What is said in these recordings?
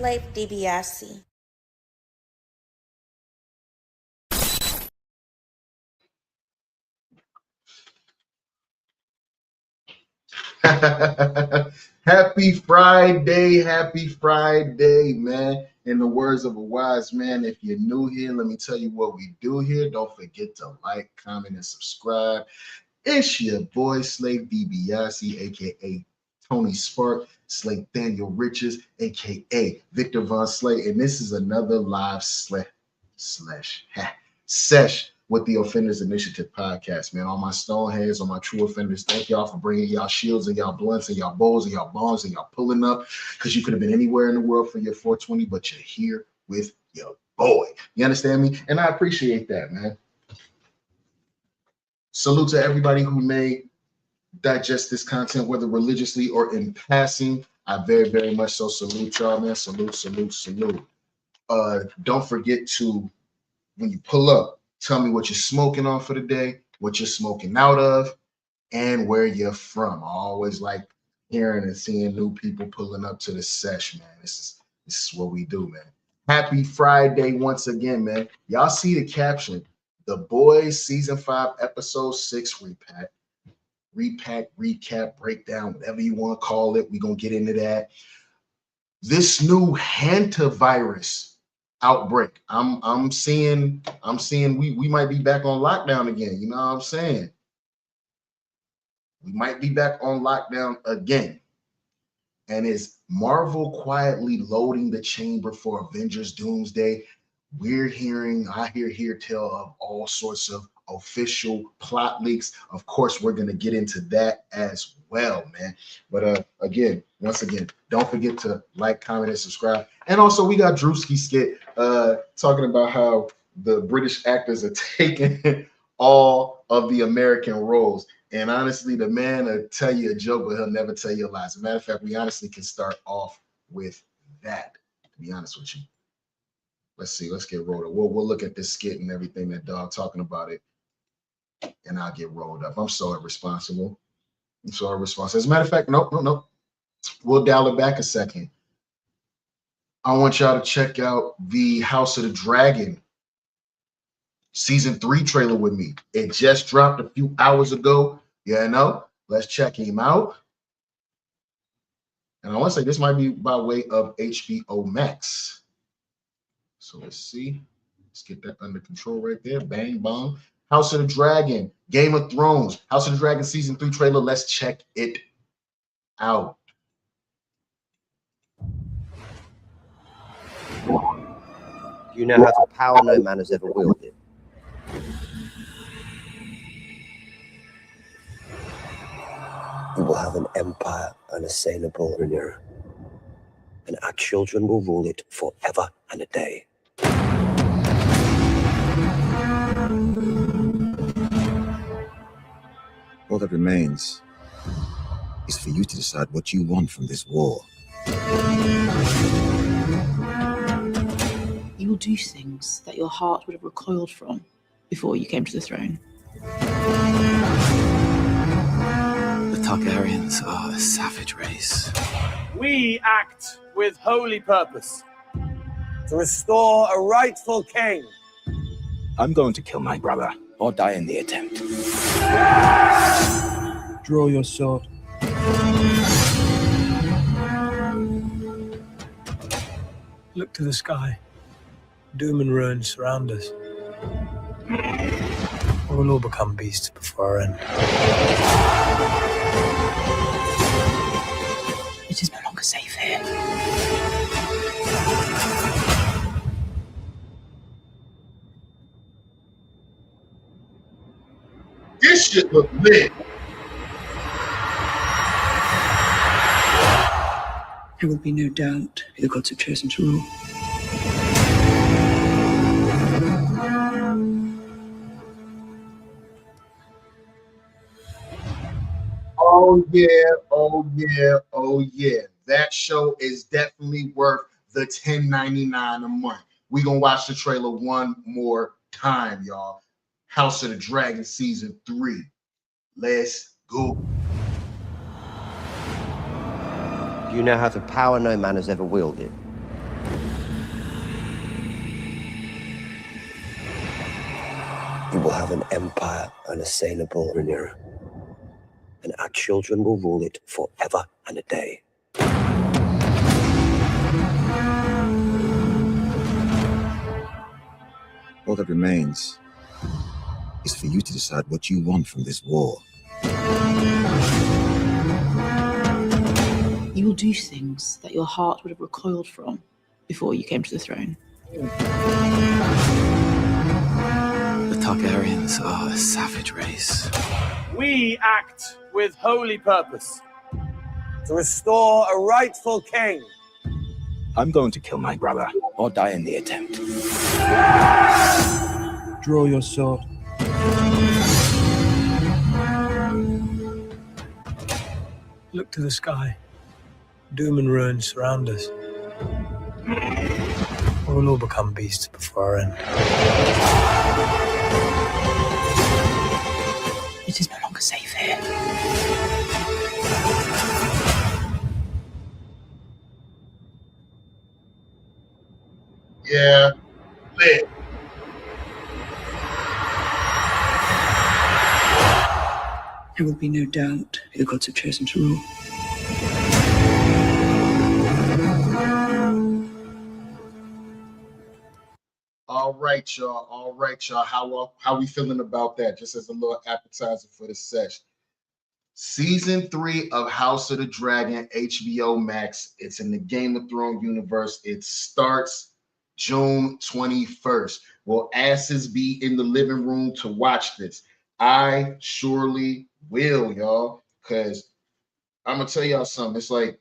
slave DiBiase. Happy Friday, man. In the words of a wise man, if you're new here, let me tell you what we do here. Don't forget to like, comment, and subscribe. It's your boy, Slave DiBiase, aka Tony Spark, Slave Daniel Riches, aka Victor Von Slay, and this is another live sesh with the Offenders Initiative podcast, man. All my stoneheads, all my true offenders, thank y'all for bringing y'all shields and y'all blunts and y'all bowls and y'all bombs and y'all pulling up, because you could have been anywhere in the world for your 420, but you're here with your boy. You understand me? And I appreciate that, man. Salute to everybody who may digest this content, whether religiously or in passing. I very, very much so salute y'all, man. Salute. Don't forget to, when you pull up, tell me what you're smoking on for the day, what you're smoking out of, and where you're from. I always like hearing and seeing new people pulling up to the sesh, man. This is what we do, man. Happy Friday once again, man. Y'all see the caption. The Boys Season 5, Episode 6 recap, breakdown, whatever you want to call it. We're going to get into that. This new Hantavirus Outbreak. I'm seeing we might be back on lockdown again. You know what I'm saying? We might be back on lockdown again. And is Marvel quietly loading the chamber for Avengers Doomsday? I hear tell of all sorts of official plot leaks. Of course, we're going to get into that as well, man. But once again, don't forget to like, comment, and subscribe. And also, we got Druski Skit talking about how the British actors are taking all of the American roles. And honestly, the man will tell you a joke, but he'll never tell you a lie. As a matter of fact, we honestly can start off with that, to be honest with you. Let's see. Let's get rolled up. We'll look at this skit and everything that dog talking about it, and I'll get rolled up. I'm so irresponsible. As a matter of fact, nope. We'll dial it back a second. I want y'all to check out the House of the Dragon Season 3 trailer with me. It just dropped a few hours ago. Let's check him out. And I want to say this might be by way of HBO Max. So let's see. Let's get that under control right there. Bang, bong. House of the Dragon, Game of Thrones, House of the Dragon Season 3 trailer. Let's check it out. You now have a power no man has ever wielded. We will have an empire unassailable Rhaenyra, and our children will rule it forever and a day. All that remains is for you to decide what you want from this war. You will do things that your heart would have recoiled from before you came to the throne. The Targaryens are a savage race. We act with holy purpose. To restore a rightful king. I'm going to kill my brother or die in the attempt. Draw your sword. Look to the sky. Doom and ruin surround us. We will all become beasts before our end. It is no longer safe here. This shit look lit. There will be no doubt who the gods have chosen to rule. Oh yeah. That show is definitely worth the $10.99 a month. We're gonna watch the trailer one more time, y'all. House of the Dragon Season 3. Let's go. You now have the power no man has ever wielded. You will have an empire unassailable, Rhaenyra, and our children will rule it forever and a day. All that remains is for you to decide what you want from this war. You will do things that your heart would have recoiled from before you came to the throne. The Targaryens are a savage race. We act with holy purpose. To restore a rightful king. I'm going to kill my brother or die in the attempt. Draw your sword. Look to the sky. Doom and ruin surround us. We will all become beasts before our end. It is no longer safe here. Yeah, lit. There will be no doubt who the gods have chosen to rule. All right, y'all. All right, y'all. How we feeling about that? Just as a little appetizer for the session. Season 3 of House of the Dragon, HBO Max. It's in the Game of Thrones universe. It starts June 21st. Will asses be in the living room to watch this? I surely will, y'all. Because I'm going to tell y'all something. It's like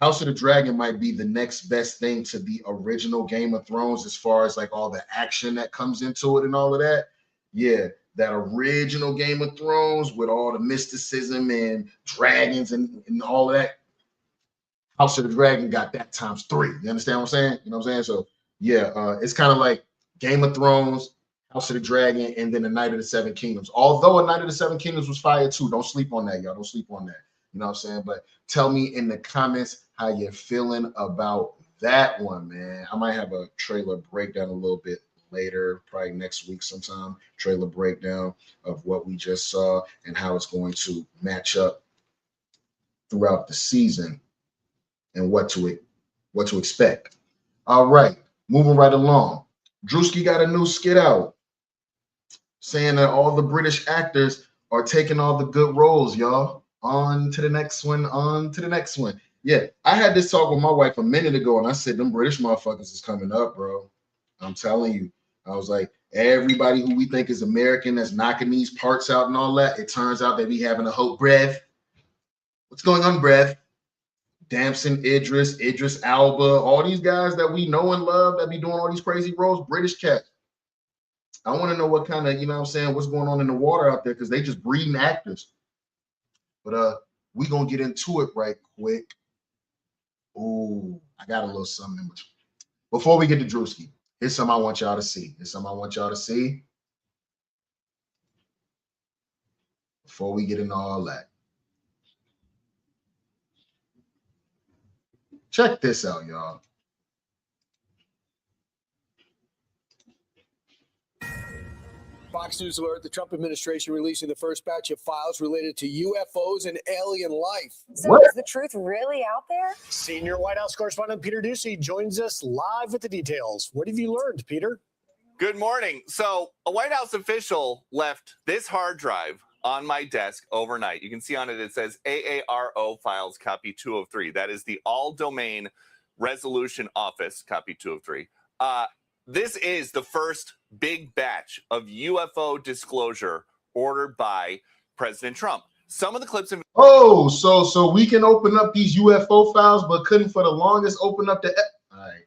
House of the Dragon might be the next best thing to the original Game of Thrones as far as like all the action that comes into it and all of that. Yeah, that original Game of Thrones with all the mysticism and dragons and all of that. House of the Dragon got that times 3. You understand what I'm saying? You know what I'm saying? So yeah, it's kind of like Game of Thrones, House of the Dragon, and then the Night of the Seven Kingdoms. Although a Night of the Seven Kingdoms was fire too. Don't sleep on that, y'all. Don't sleep on that. You know what I'm saying? But tell me in the comments how you're feeling about that one, man. I might have a trailer breakdown a little bit later, probably next week sometime. Trailer breakdown of what we just saw and how it's going to match up throughout the season and what to expect. All right, moving right along. Druski got a new skit out saying that all the British actors are taking all the good roles, y'all. On to the next one, on to the next one. Yeah, I had this talk with my wife a minute ago, and I said, them British motherfuckers is coming up, bro. I'm telling you. I was like, everybody who we think is American that's knocking these parts out and all that, it turns out they be having a hope. Breath. What's going on, Breath? Damson, Idris Alba, all these guys that we know and love that be doing all these crazy roles, British cats. I want to know what kind of, you know what I'm saying, what's going on in the water out there because they just breeding actors. But we gonna get into it right quick. Ooh, I got a little something in between. Before we get to Druski, here's something I want y'all to see. Before we get into all that. Check this out, y'all. Fox News alert, the Trump administration releasing the first batch of files related to UFOs and alien life. So what? Is the truth really out there? Senior White House correspondent Peter Ducey joins us live with the details. What have you learned, Peter? Good morning. So a White House official left this hard drive on my desk overnight. You can see on it, it says AARO files copy 203. That is the all domain resolution office copy 203. This is the first big batch of UFO disclosure ordered by President Trump. Some of the clips in so we can open up these UFO files, but couldn't for the longest open up the all right.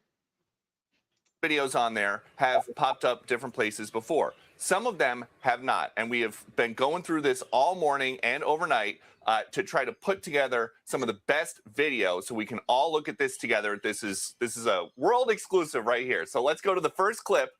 Videos on there have popped up different places before. Some of them have not, and we have been going through this all morning and overnight to try to put together some of the best videos so we can all look at this together. This is a world exclusive right here. So let's go to the first clip.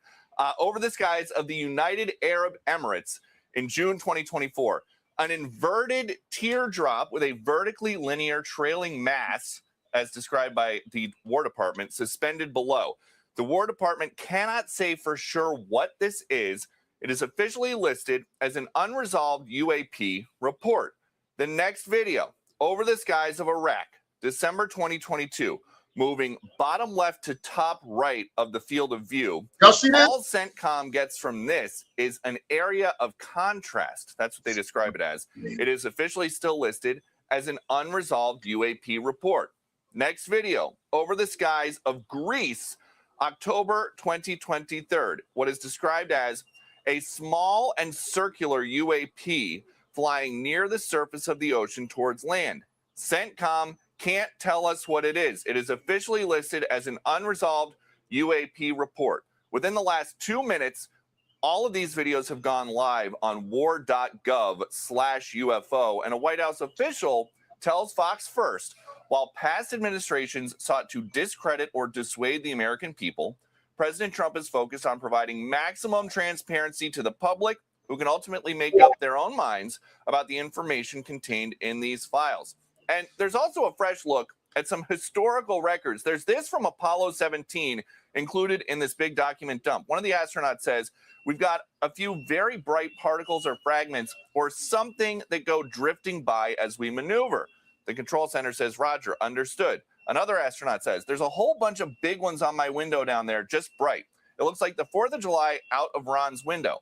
Over the skies of the United Arab Emirates in June 2024, an inverted teardrop with a vertically linear trailing mass, as described by the War Department, suspended below. The War Department cannot say for sure what this is. It is officially listed as an unresolved UAP report. The next video, over the skies of Iraq, December 2022, moving bottom left to top right of the field of view. Y'all see that? All CENTCOM gets from this is an area of contrast. That's what they describe it as. It is officially still listed as an unresolved UAP report. Next video, over the skies of Greece, October 2023, what is described as a small and circular UAP flying near the surface of the ocean towards land. CENTCOM can't tell us what it is. It is officially listed as an unresolved UAP report. Within the last 2 minutes, all of these videos have gone live on war.gov/UFO, and a White House official tells Fox First, while past administrations sought to discredit or dissuade the American people, President Trump is focused on providing maximum transparency to the public, who can ultimately make up their own minds about the information contained in these files. And there's also a fresh look at some historical records. There's this from Apollo 17 included in this big document dump. One of the astronauts says, we've got a few very bright particles or fragments or something that go drifting by as we maneuver. The control center says, Roger, understood. Another astronaut says, there's a whole bunch of big ones on my window down there, just bright. It looks like the 4th of July out of Ron's window.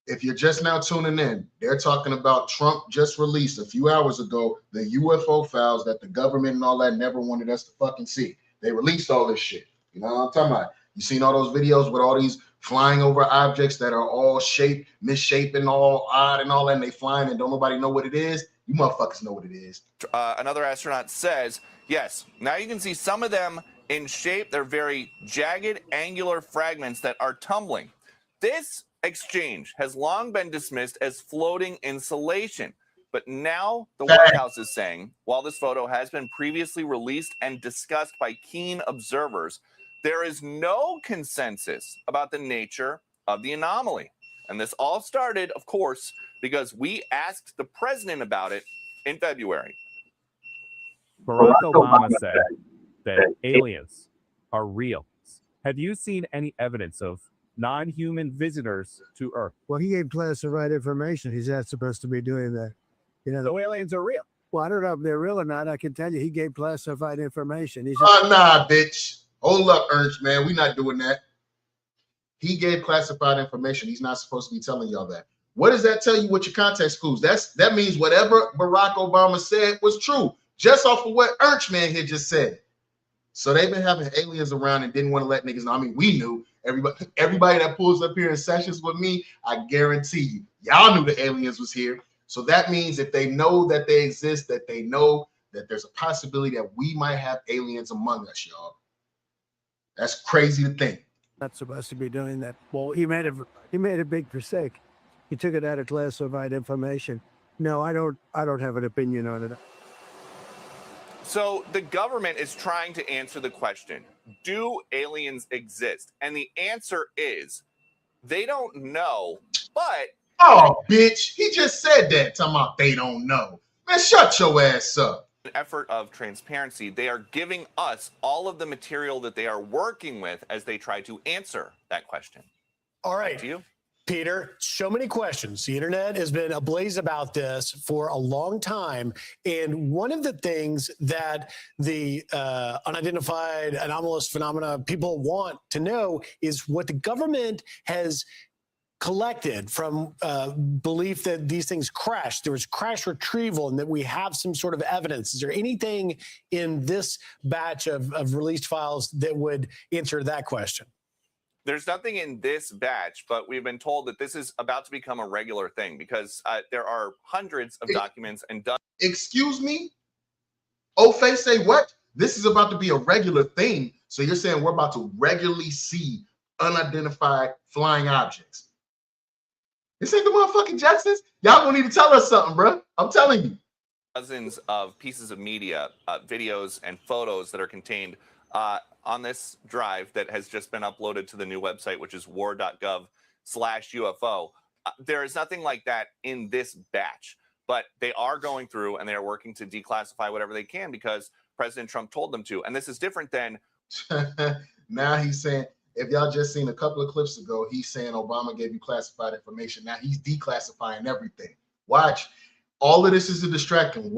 If you're just now tuning in, they're talking about Trump just released a few hours ago the UFO files that the government and all that never wanted us to fucking see. They released all this shit. You know what I'm talking about? You seen all those videos with all these flying over objects that are all shaped, misshapen, all odd and all that, and they flying and don't nobody know what it is? You motherfuckers know what it is. Another astronaut says, yes, now you can see some of them in shape. They're very jagged, angular fragments that are tumbling. This exchange has long been dismissed as floating insulation. But now the White House is saying, while this photo has been previously released and discussed by keen observers, there is no consensus about the nature of the anomaly. And this all started, of course, because we asked the president about it in February. Barack Obama said that aliens are real. Have you seen any evidence of non-human visitors to Earth? Well, he gave classified information. He's not supposed to be doing that. You know, the aliens are real. Well, I don't know if they're real or not. I can tell you he gave classified information. He's nah, bitch. Hold up, Ernst, man. We're not doing that. He gave classified information. He's not supposed to be telling y'all that. What does that tell you with your context clues? That means whatever Barack Obama said was true, just off of what Ernst man here just said. So they've been having aliens around and didn't want to let niggas know. I mean, we knew. Everybody that pulls up here in sessions with me, I guarantee you, y'all knew the aliens was here. So that means if they know that they exist, that they know that there's a possibility that we might have aliens among us, y'all. That's crazy to think. Not supposed to be doing that. Well, he made a big mistake. He took it out of classified information. No, I don't have an opinion on it. So the government is trying to answer the question, do aliens exist? And the answer is they don't know, but... Oh, bitch. He just said that, talking about they don't know. Man, shut your ass up. An effort of transparency, they are giving us all of the material that they are working with as they try to answer that question. All right. To you. Peter, so many questions. The internet has been ablaze about this for a long time. And one of the things that the unidentified anomalous phenomena people want to know is what the government has collected from belief that these things crashed. There was crash retrieval and that we have some sort of evidence. Is there anything in this batch of released files that would answer that question? There's nothing in this batch, but we've been told that this is about to become a regular thing because there are hundreds of documents and dozens. Excuse me? Ofe say what? This is about to be a regular thing. So you're saying we're about to regularly see unidentified flying objects. This ain't the motherfucking Jetsons. Y'all gonna need to tell us something, bro. I'm telling you. Dozens of pieces of media, videos, and photos that are contained on this drive that has just been uploaded to the new website, which is war.gov/UFO. There is nothing like that in this batch, but they are going through and they are working to declassify whatever they can because President Trump told them to. And this is different than... Now he's saying, if y'all just seen a couple of clips ago, he's saying Obama gave you classified information. Now he's declassifying everything. Watch. All of this is a distraction.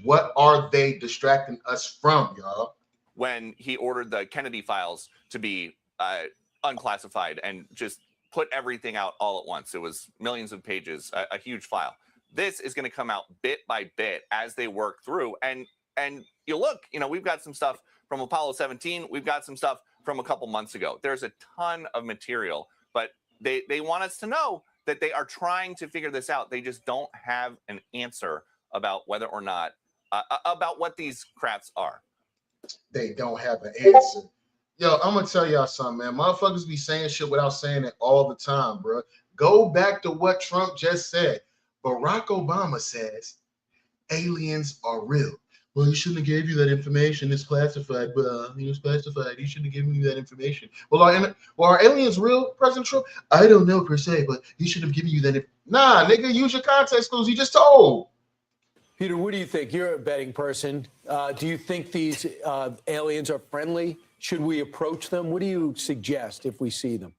What are they distracting us from, y'all? When he ordered the Kennedy files to be unclassified and just put everything out all at once. It was millions of pages, a huge file. This is going to come out bit by bit as they work through. And you look, we've got some stuff from Apollo 17. We've got some stuff from a couple months ago. There's a ton of material, but they want us to know that they are trying to figure this out. They just don't have an answer about whether or not, about what these crafts are. They don't have an answer. Yo, I'm gonna tell y'all something, man. Motherfuckers be saying shit without saying it all the time, bro. Go back to what Trump just said. Barack Obama says aliens are real. Well, he shouldn't have gave you that information. It's classified, but it's classified. He shouldn't have given you that information. Well, are aliens real, President Trump? I don't know per se, but he should have given you that. Nah, nigga, use your context clues. He just told. Peter, what do you think? You're a betting person. Do you think these aliens are friendly? Should we approach them? What do you suggest if we see them?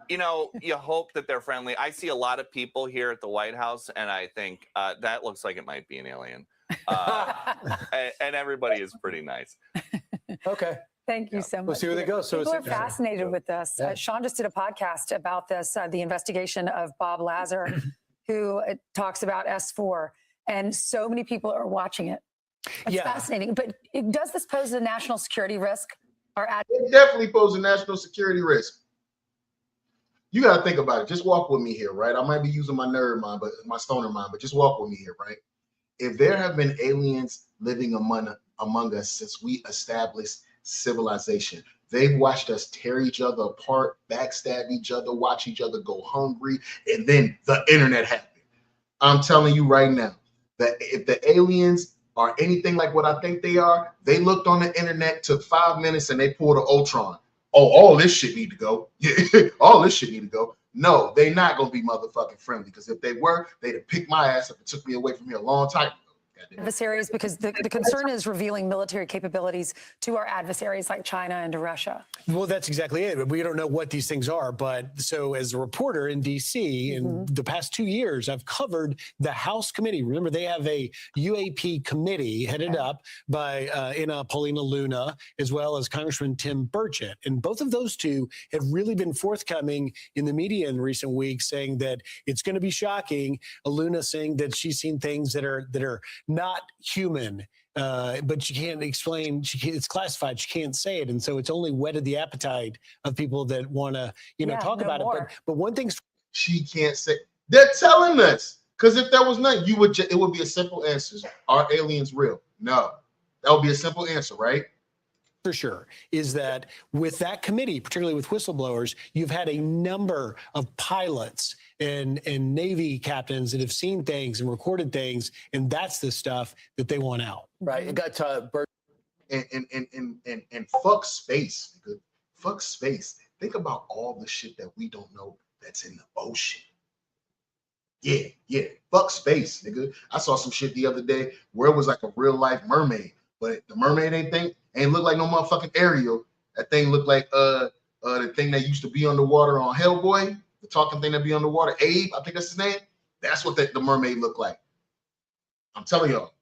You hope that they're friendly. I see a lot of people here at the White House, and I think that looks like it might be an alien. And everybody is pretty nice. Okay. Thank you so much. We'll see where they go. So people are fascinated with this. Yeah. Sean just did a podcast about this, the investigation of Bob Lazar, who talks about S4, and so many people are watching it. It's fascinating. But does this pose a national security risk? It definitely poses a national security risk. You got to think about it. Just walk with me here, right? I might be using my nerd mind, but my stoner mind, but just walk with me here, right? If there have been aliens living among us since we established civilization, they've watched us tear each other apart, backstab each other, watch each other go hungry, and then the internet happened. I'm telling you right now that if the aliens are anything like what I think they are, they looked on the internet, took 5 minutes, and they pulled an Ultron. Oh, all this shit need to go. Yeah, all this shit need to go. No, they're not going to be motherfucking friendly, because if they were, they'd have picked my ass up and took me away from here a long time ago. Adversaries, because the concern is revealing military capabilities to our adversaries like China and to Russia. Well, that's exactly it. We don't know what these things are. But so as a reporter in D.C. in the past 2 years, I've covered the House committee. Remember, they have a UAP committee headed up by Paulina Luna, as well as Congressman Tim Burchett. And both of those two have really been forthcoming in the media in recent weeks, saying that it's going to be shocking. Luna saying that she's seen things that are not human, but she can't explain. It's classified. She can't say it, and so it's only whetted the appetite of people that want to, talk about it. But one thing's she can't say. They're telling us, because if there was none, it would be a simple answer. Are aliens real? No, that would be a simple answer, right? For sure, is that with that committee, particularly with whistleblowers, you've had a number of pilots and Navy captains that have seen things and recorded things, and that's the stuff that they want out. Right. It got and fuck space, nigga. Fuck space. Think about all the shit that we don't know that's in the ocean. Yeah. Fuck space, nigga. I saw some shit the other day where it was like a real life mermaid, but the mermaid ain't look like no motherfucking Ariel. That thing looked like the thing that used to be underwater on Hellboy, the talking thing that be underwater. Abe, I think that's his name. That's what the mermaid looked like. I'm telling y'all.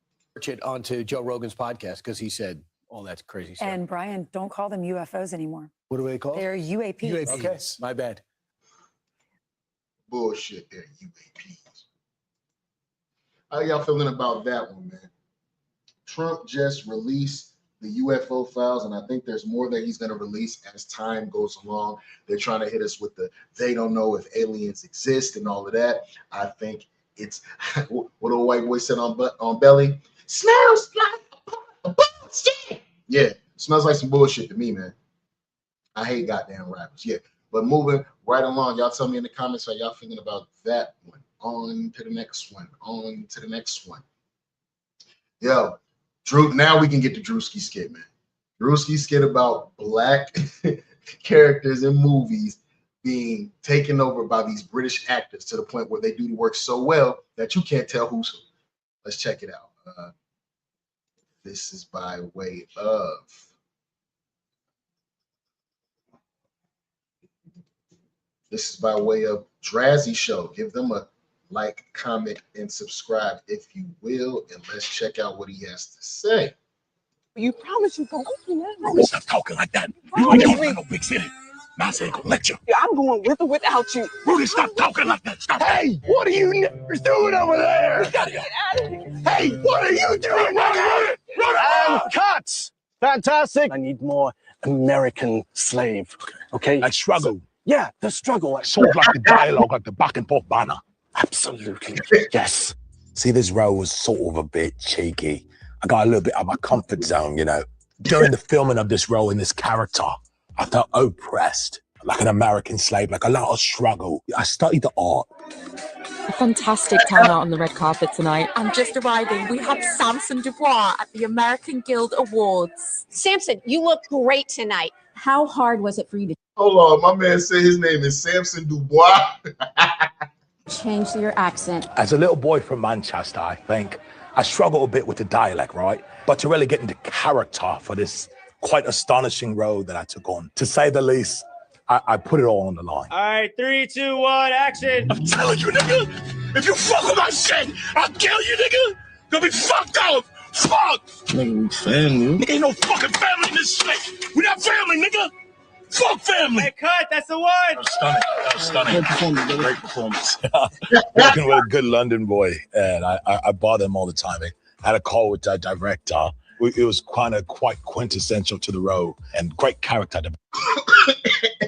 Onto Joe Rogan's podcast because he said all that crazy stuff. And Brian, don't call them UFOs anymore. What do they call? They're UAPs. Okay, my bad. Bullshit, they're UAPs. How y'all feeling about that one, man? Trump just released the UFO files, and I think there's more that he's going to release as time goes along. They're trying to hit us with they don't know if aliens exist and all of that. I think it's what old white boy said on Belly, smells like a bullshit. Yeah, smells like some bullshit to me, man. I hate goddamn rappers. Yeah, but moving right along, y'all tell me in the comments how y'all feeling about that one. On to the next one. Yo, Drew, now we can get to Druski skit, man. Druski skit about black characters in movies being taken over by these British actors to the point where they do the work so well that you can't tell who's who. Let's check it out. This is by way of This is by way of Drazzy Show. Give them a like, comment, and subscribe if you will, and let's check out what he has to say. You promise you gonna open that? Bro, stop talking like that. You ain't going to no big city. Nas ain't gonna let you. Yeah, I'm going with or without you. Rudy, stop talking like that. Stop. Hey, what are you niggers doing over there? Hey, what are you doing? Run! And cuts! Fantastic. I need more American slave. Okay? Like struggle. Yeah, the struggle. Sort of like the dialogue, like the back and forth banner. Absolutely. Yes. See, this role was sort of a bit cheeky. I got a little bit out of my comfort zone, you know. During the filming of this role in this character, I felt oppressed, like an American slave, like a lot of struggle. I studied the art. A fantastic turnout on the red carpet tonight. And just arriving, we have Samson Dubois at the American Guild Awards. Samson, you look great tonight. How hard was it for you to Hold on, my man said his name is Samson Dubois. change your accent? As a little boy from Manchester, I think, I struggled a bit with the dialect, right? But to really get into character for this quite astonishing role that I took on, to say the least, I put it all on the line. All right, 3, 2, 1, action. I'm telling you, nigga, if you fuck with my shit, I'll kill you, nigga. You'll be fucked up. Fuck. Nigga, we family. Nigga, ain't no fucking family in this shit. We not family, nigga. Fuck family. Hey, cut. That's the one. That was stunning. Great performance. Working with a good London boy, and I bother him all the time. I had a call with the director. It was quite quintessential to the role and great character.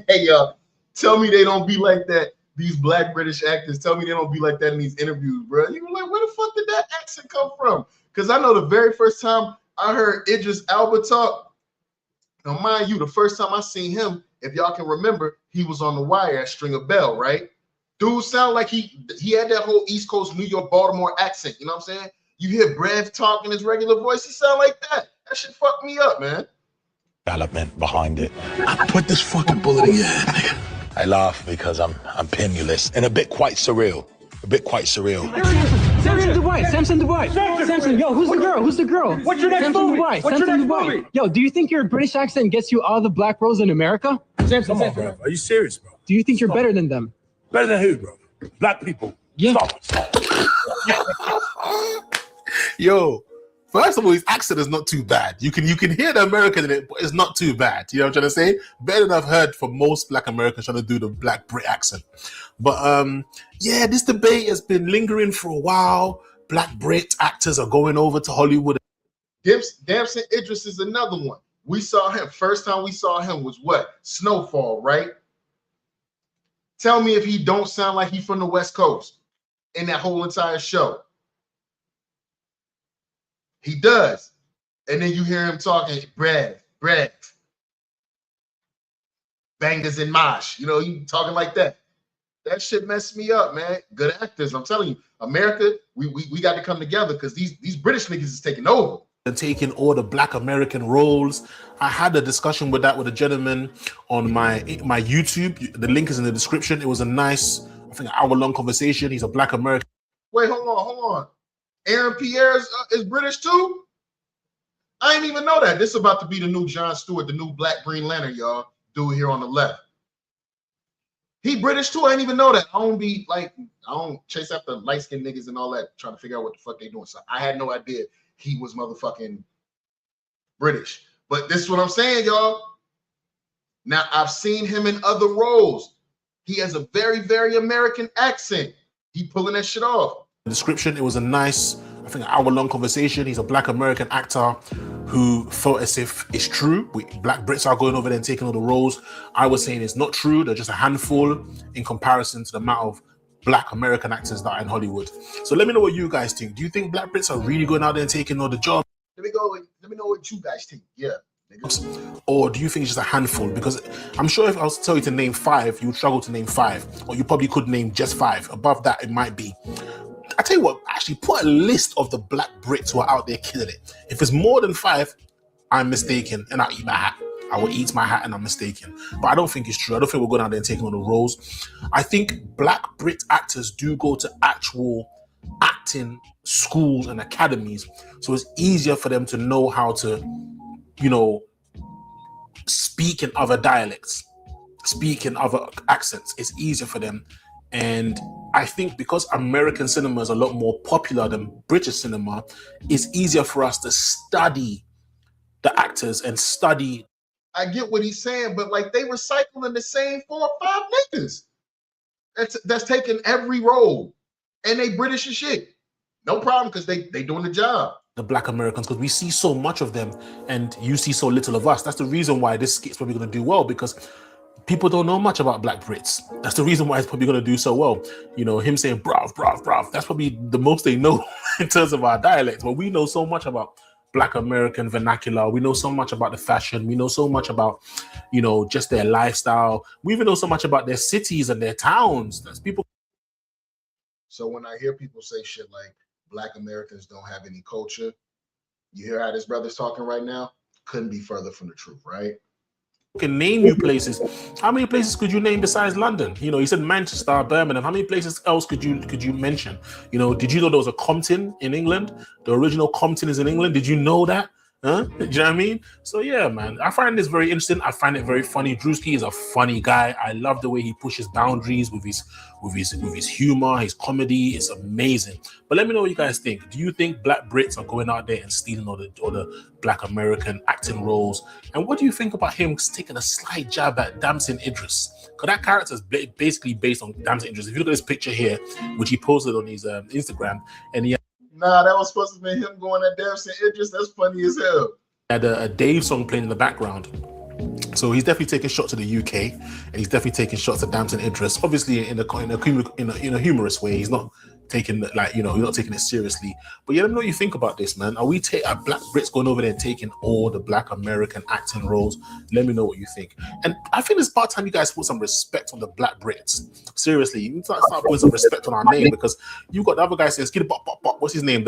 Hey, y'all, tell me they don't be like that. These black British actors, tell me they don't be like that in these interviews, bro. You were like, where the fuck did that accent come from? Because I know the very first time I heard Idris Elba talk, now mind you, the first time I seen him, if y'all can remember, he was on The Wire at Stringer Bell, right? Dude sound like he had that whole East Coast, New York, Baltimore accent. You know what I'm saying? You hear Brev talk in his regular voice, he sound like that. That shit fucked me up, man. Development behind it. I put this fucking bullet in your head, nigga. I laugh because I'm penniless and a bit quite surreal. Samson Dubois. Samson, yo, who's the girl? Who's the girl? What's your next Samson movie? Dubois. What's your Samson next Dubois. movie? Yo, do you think your British accent gets you all the black roles in America? Samson, Come on, bro. Are you serious, bro? do you think you're better than them? Better than who, bro? Black people. Yeah. Stop. Yo, first of all, his accent is not too bad. You can hear the American in it, but it's not too bad. You know what I'm trying to say? Better than I've heard from most black Americans trying to do the black Brit accent. But yeah, this debate has been lingering for a while. Black Brit actors are going over to Hollywood. Damson Idris is another one. We saw him, first time we saw him was what? Snowfall, right? Tell me if he don't sound like he from the West Coast in that whole entire show. He does. And then you hear him talking, bread, bangers and mosh. You know, he talking like that. That shit messed me up, man. Good actors, I'm telling you. America, we got to come together because these British niggas is taking over. And taking all the black American roles. I had a discussion with a gentleman on my YouTube. The link is in the description. It was a nice, I think, hour-long conversation. He's a black American. Wait, hold on. Aaron Pierre is British too? I didn't even know that. This is about to be the new Jon Stewart, the new Black Green Lantern, y'all. Dude here on the left. He British too. I didn't even know that. I don't chase after light-skinned niggas and all that, trying to figure out what the fuck they doing. So I had no idea he was motherfucking British. But this is what I'm saying, y'all. Now, I've seen him in other roles. He has a very, very American accent. He pulling that shit off. Description, it was a nice, I think, hour-long conversation. He's a black American actor who felt as if it's true. Black Brits are going over there and taking all the roles. I was saying it's not true. They're just a handful in comparison to the amount of black American actors that are in Hollywood. So let me know what you guys think. Do you think black Brits are really going out there and taking all the jobs? Let me know what you guys think. Yeah. Or do you think it's just a handful? Because I'm sure if I was to tell you to name 5, you would struggle to name 5. Or you probably could name just 5. Above that, it might be. I tell you what, actually put a list of the black Brits who are out there killing it. If it's more than 5, I'm mistaken and I'll eat my hat. I will eat my hat and I'm mistaken. But I don't think it's true. I don't think we're going out there and taking on the roles. I think black Brit actors do go to actual acting schools and academies. So it's easier for them to know how to, speak in other dialects. speak in other accents. It's easier for them. And I think because American cinema is a lot more popular than British cinema, it's easier for us to study the actors and study. I get what he's saying, but like they recycling the same 4 or 5 niggas. That's taking every role, and they British as shit. No problem, because they doing the job. The Black Americans, because we see so much of them, and you see so little of us. That's the reason why this skit's probably going to do well, because people don't know much about Black Brits. That's the reason why it's probably going to do so well. You know, him saying "brav, brav, brav." That's probably the most they know in terms of our dialects. But we know so much about Black American vernacular. We know so much about the fashion. We know so much about, you know, just their lifestyle. We even know so much about their cities and their towns. That's people. So when I hear people say shit like Black Americans don't have any culture, you hear how this brother's talking right now? Couldn't be further from the truth, right? Can name you places. How many places could you name besides London? You know, you said Manchester, Birmingham. How many places else could you mention? You know, did you know there was a Compton in England? The original Compton is in England. Did you know that? Huh? Do you know what I mean? So yeah, man, I find this very interesting. I find it very funny. Druski is a funny guy. I love the way he pushes boundaries with his humor, his comedy. It's amazing. But let me know what you guys think. Do you think Black Brits are going out there and stealing all the Black American acting roles? And what do you think about him taking a slight jab at Damson Idris? Because that character is basically based on Damson Idris. If you look at this picture here, which he posted on his Instagram, and he Nah, that was supposed to be him going at Damson Idris. That's funny as hell. had a Dave song playing in the background. So he's definitely taking shots to the UK, and he's definitely taking shots at Damson Idris. Obviously, in a humorous way. He's not taking he's not taking it seriously. But yeah, let me know what you think about this, man. Are Black Brits going over there and taking all the Black American acting roles? Let me know what you think. And I think it's about time you guys put some respect on the Black Brits. Seriously, you need to start putting some respect on our name, because you've got the other guy saying "Skit, bop, bop, bop." What's his name?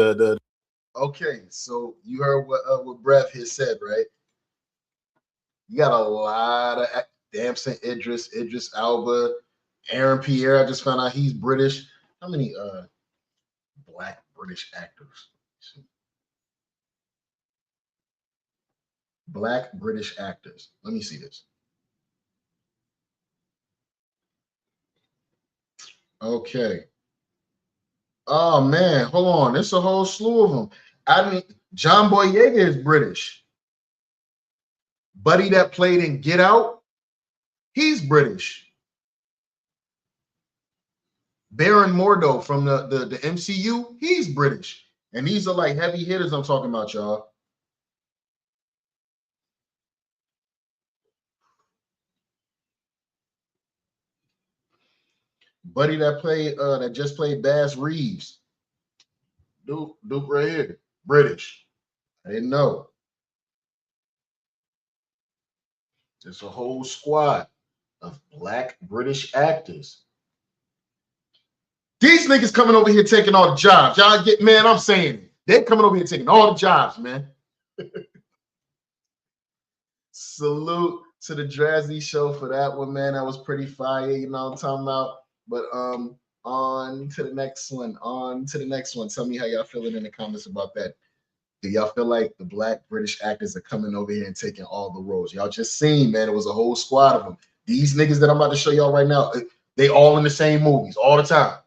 Okay, so you heard what Breath has said, right? You got a lot of Damson Idris, Idris Elba, Aaron Pierre. I just found out he's British. How many Black British actors? Black British actors. Let me see this. Okay. Oh man, hold on. There's a whole slew of them. I mean, John Boyega is British. Buddy that played in Get Out, he's British. Baron Mordo from the MCU, he's British. And these are like heavy hitters I'm talking about, y'all. Buddy that just played Bass Reeves. Duke right here, British. I didn't know. There's a whole squad of Black British actors. These niggas coming over here taking all the jobs. Y'all get, man, I'm saying it. They're coming over here taking all the jobs, man. Salute to the Drazzy show for that one, man. That was pretty fire, you know what I'm talking about. But on to the next one. Tell me how y'all feeling in the comments about that. Do y'all feel like the Black British actors are coming over here and taking all the roles? Y'all just seen, man, it was a whole squad of them. These niggas that I'm about to show y'all right now, they all in the same movies all the time.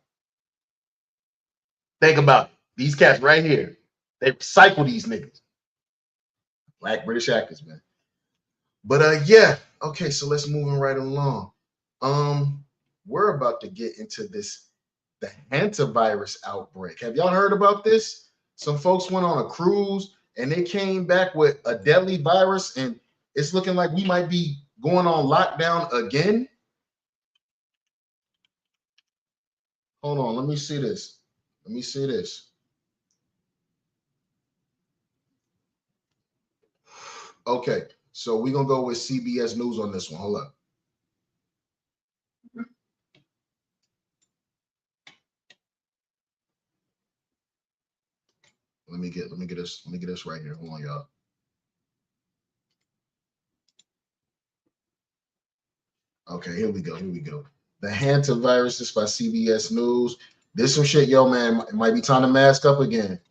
Think about it. These cats right here, they recycle these niggas. Black British actors, man. But yeah, okay, so let's move right along. We're about to get into the Hantavirus outbreak. Have y'all heard about this? Some folks went on a cruise and they came back with a deadly virus, and it's looking like we might be going on lockdown again. Hold on, let me see this. Okay, so we're gonna go with CBS News on this one. Hold up. Let me get this right here. Hold on, y'all. Okay, here we go. The Hantavirus is by CBS News. This some shit, yo, man. It might be time to mask up again.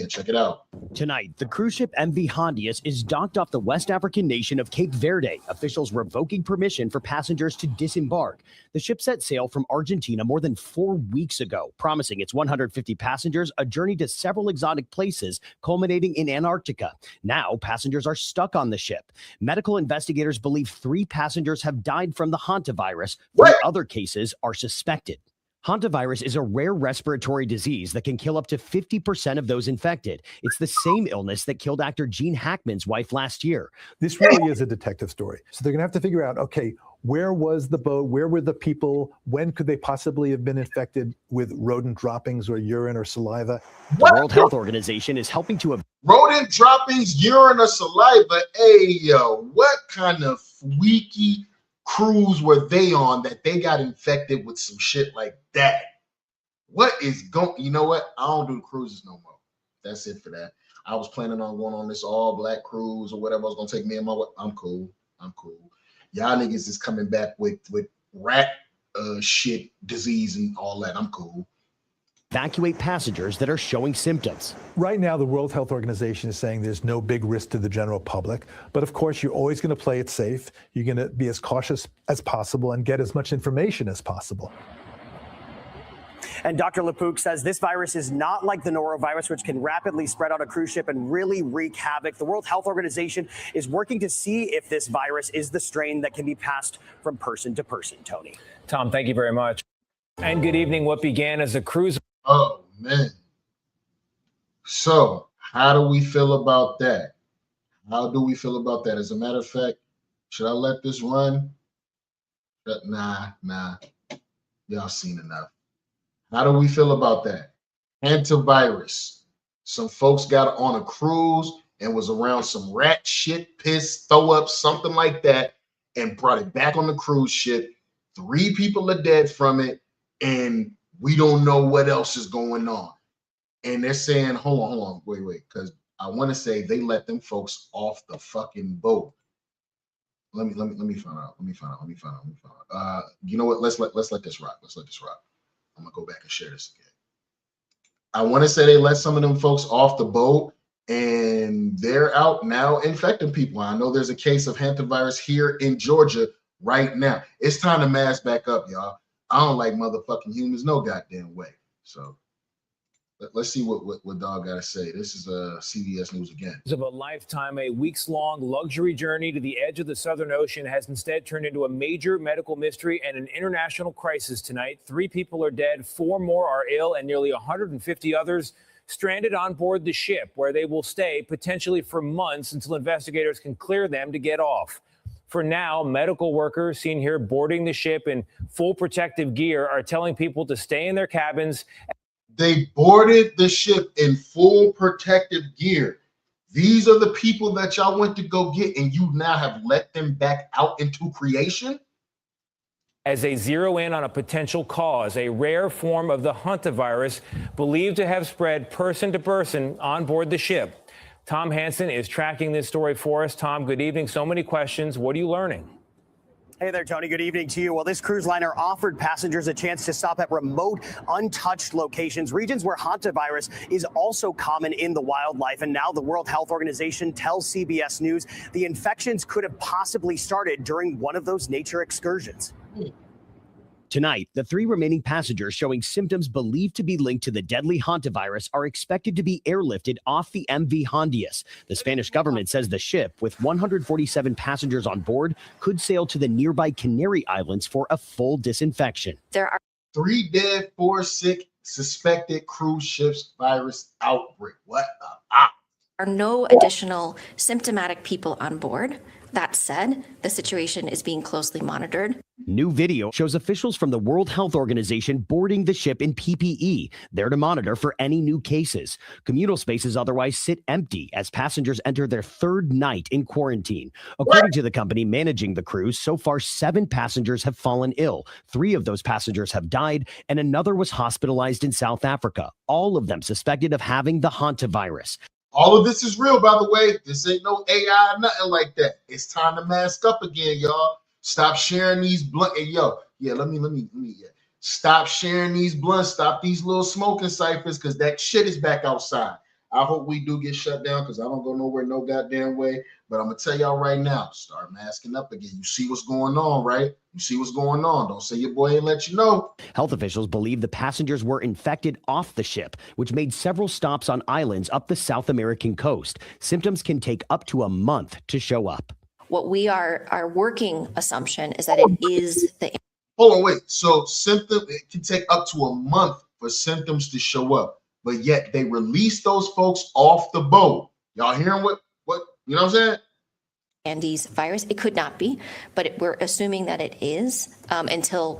Check it out. Tonight, the cruise ship MV Hondius is docked off the West African nation of Cape Verde, officials revoking permission for passengers to disembark. The ship set sail from Argentina more than 4 weeks ago, promising its 150 passengers a journey to several exotic places, culminating in Antarctica. Now, passengers are stuck on the ship. Medical investigators believe 3 passengers have died from the hantavirus. 3 other cases are suspected. Hantavirus is a rare respiratory disease that can kill up to 50% of those infected. It's the same illness that killed actor Gene Hackman's wife last year. This really is a detective story. So they're going to have to figure out, okay, where was the boat? Where were the people? When could they possibly have been infected with rodent droppings or urine or saliva? The World Health Organization is helping to... Rodent droppings, urine, or saliva. Hey, yo, what kind of freaky cruise were they on that they got infected with some shit like that? What is going? You know what? I don't do cruises no more. That's it for that. I was planning on going on this all black cruise or whatever. I was gonna take me and my. I'm cool. Y'all niggas is coming back with rat shit, disease, and all that. I'm cool. Evacuate passengers that are showing symptoms. Right now, the World Health Organization is saying there's no big risk to the general public. But of course, you're always going to play it safe. You're going to be as cautious as possible and get as much information as possible. And Dr. Lepouk says this virus is not like the norovirus, which can rapidly spread on a cruise ship and really wreak havoc. The World Health Organization is working to see if this virus is the strain that can be passed from person to person. Tony. Tom, thank you very much. And good evening. What began as a cruise... Oh, man. So how do we feel about that? As a matter of fact, should I let this run? Nah. Y'all seen enough. How do we feel about that? Hantavirus. Some folks got on a cruise and was around some rat shit, piss, throw up, something like that, and brought it back on the cruise ship. 3 people are dead from it, and we don't know what else is going on. And they're saying, hold on, wait, because I want to say they let them folks off the fucking boat. Let me find out. You know what? Let's let this rock. I'm gonna go back and share this again. I want to say they let some of them folks off the boat, and they're out now infecting people. I know there's a case of hantavirus here in Georgia right now. It's time to mask back up, y'all. I don't like motherfucking humans no goddamn way. So let's see what Dog got to say. This is CBS News again. Of a lifetime, a weeks-long luxury journey to the edge of the Southern Ocean has instead turned into a major medical mystery and an international crisis tonight. 3 people are dead, 4 more are ill, and nearly 150 others stranded on board the ship, where they will stay potentially for months until investigators can clear them to get off. For now, medical workers seen here boarding the ship in full protective gear are telling people to stay in their cabins. They boarded the ship in full protective gear. These are the people that y'all went to go get, and you now have let them back out into creation? As they zero in on a potential cause, a rare form of the hantavirus believed to have spread person to person on board the ship. Tom Hansen is tracking this story for us. Tom, good evening. So many questions. What are you learning? Hey there, Tony. Good evening to you. Well, this cruise liner offered passengers a chance to stop at remote, untouched locations, regions where hantavirus is also common in the wildlife. And now the World Health Organization tells CBS News the infections could have possibly started during one of those nature excursions. Tonight, the 3 remaining passengers showing symptoms believed to be linked to the deadly hantavirus are expected to be airlifted off the MV Hondius. The Spanish government says the ship, with 147 passengers on board, could sail to the nearby Canary Islands for a full disinfection. There are 3 dead, 4 sick, suspected cruise ships virus outbreak. What are no additional symptomatic people on board. That said, the situation is being closely monitored. New video shows officials from the World Health Organization boarding the ship in PPE, there to monitor for any new cases. Communal spaces otherwise sit empty as passengers enter their 3rd night in quarantine. According to the company managing the cruise, so far 7 passengers have fallen ill. 3 of those passengers have died, and another was hospitalized in South Africa, all of them suspected of having the hantavirus. All of this is real, by the way. This ain't no AI, nothing like that. It's time to mask up again, y'all. Stop sharing these blunt. Hey, yo, yeah, let me. Stop sharing these blunts. Stop these little smoking ciphers, because that shit is back outside. I hope we do get shut down, because I don't go nowhere no goddamn way. But I'm going to tell y'all right now, start masking up again. You see what's going on, right? You see what's going on. Don't say your boy ain't let you know. Health officials believe the passengers were infected off the ship, which made several stops on islands up the South American coast. Symptoms can take up to a month to show up. What we are, our working assumption is that it is the. Hold on, wait. So it can take up to a month for symptoms to show up, but yet they release those folks off the boat. Y'all hearing what you know what I'm saying? Andes virus. It could not be, but we're assuming that it is until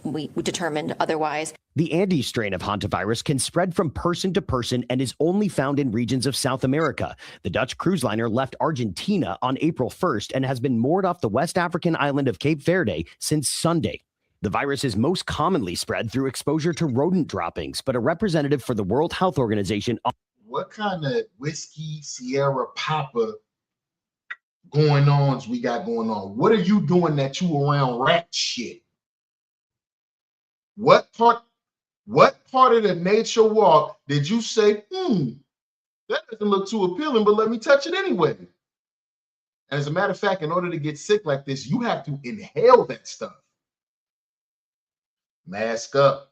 we determined otherwise. The Andes strain of hantavirus can spread from person to person and is only found in regions of South America. The Dutch cruise liner left Argentina on April 1st and has been moored off the West African island of Cape Verde since Sunday. The virus is most commonly spread through exposure to rodent droppings, but a representative for the World Health Organization. What kind of whiskey Sierra Papa going ons we got going on? What are you doing that you around rat shit? What part of the nature walk did you say, that doesn't look too appealing, but let me touch it anyway? And as a matter of fact, in order to get sick like this, you have to inhale that stuff. Mask up.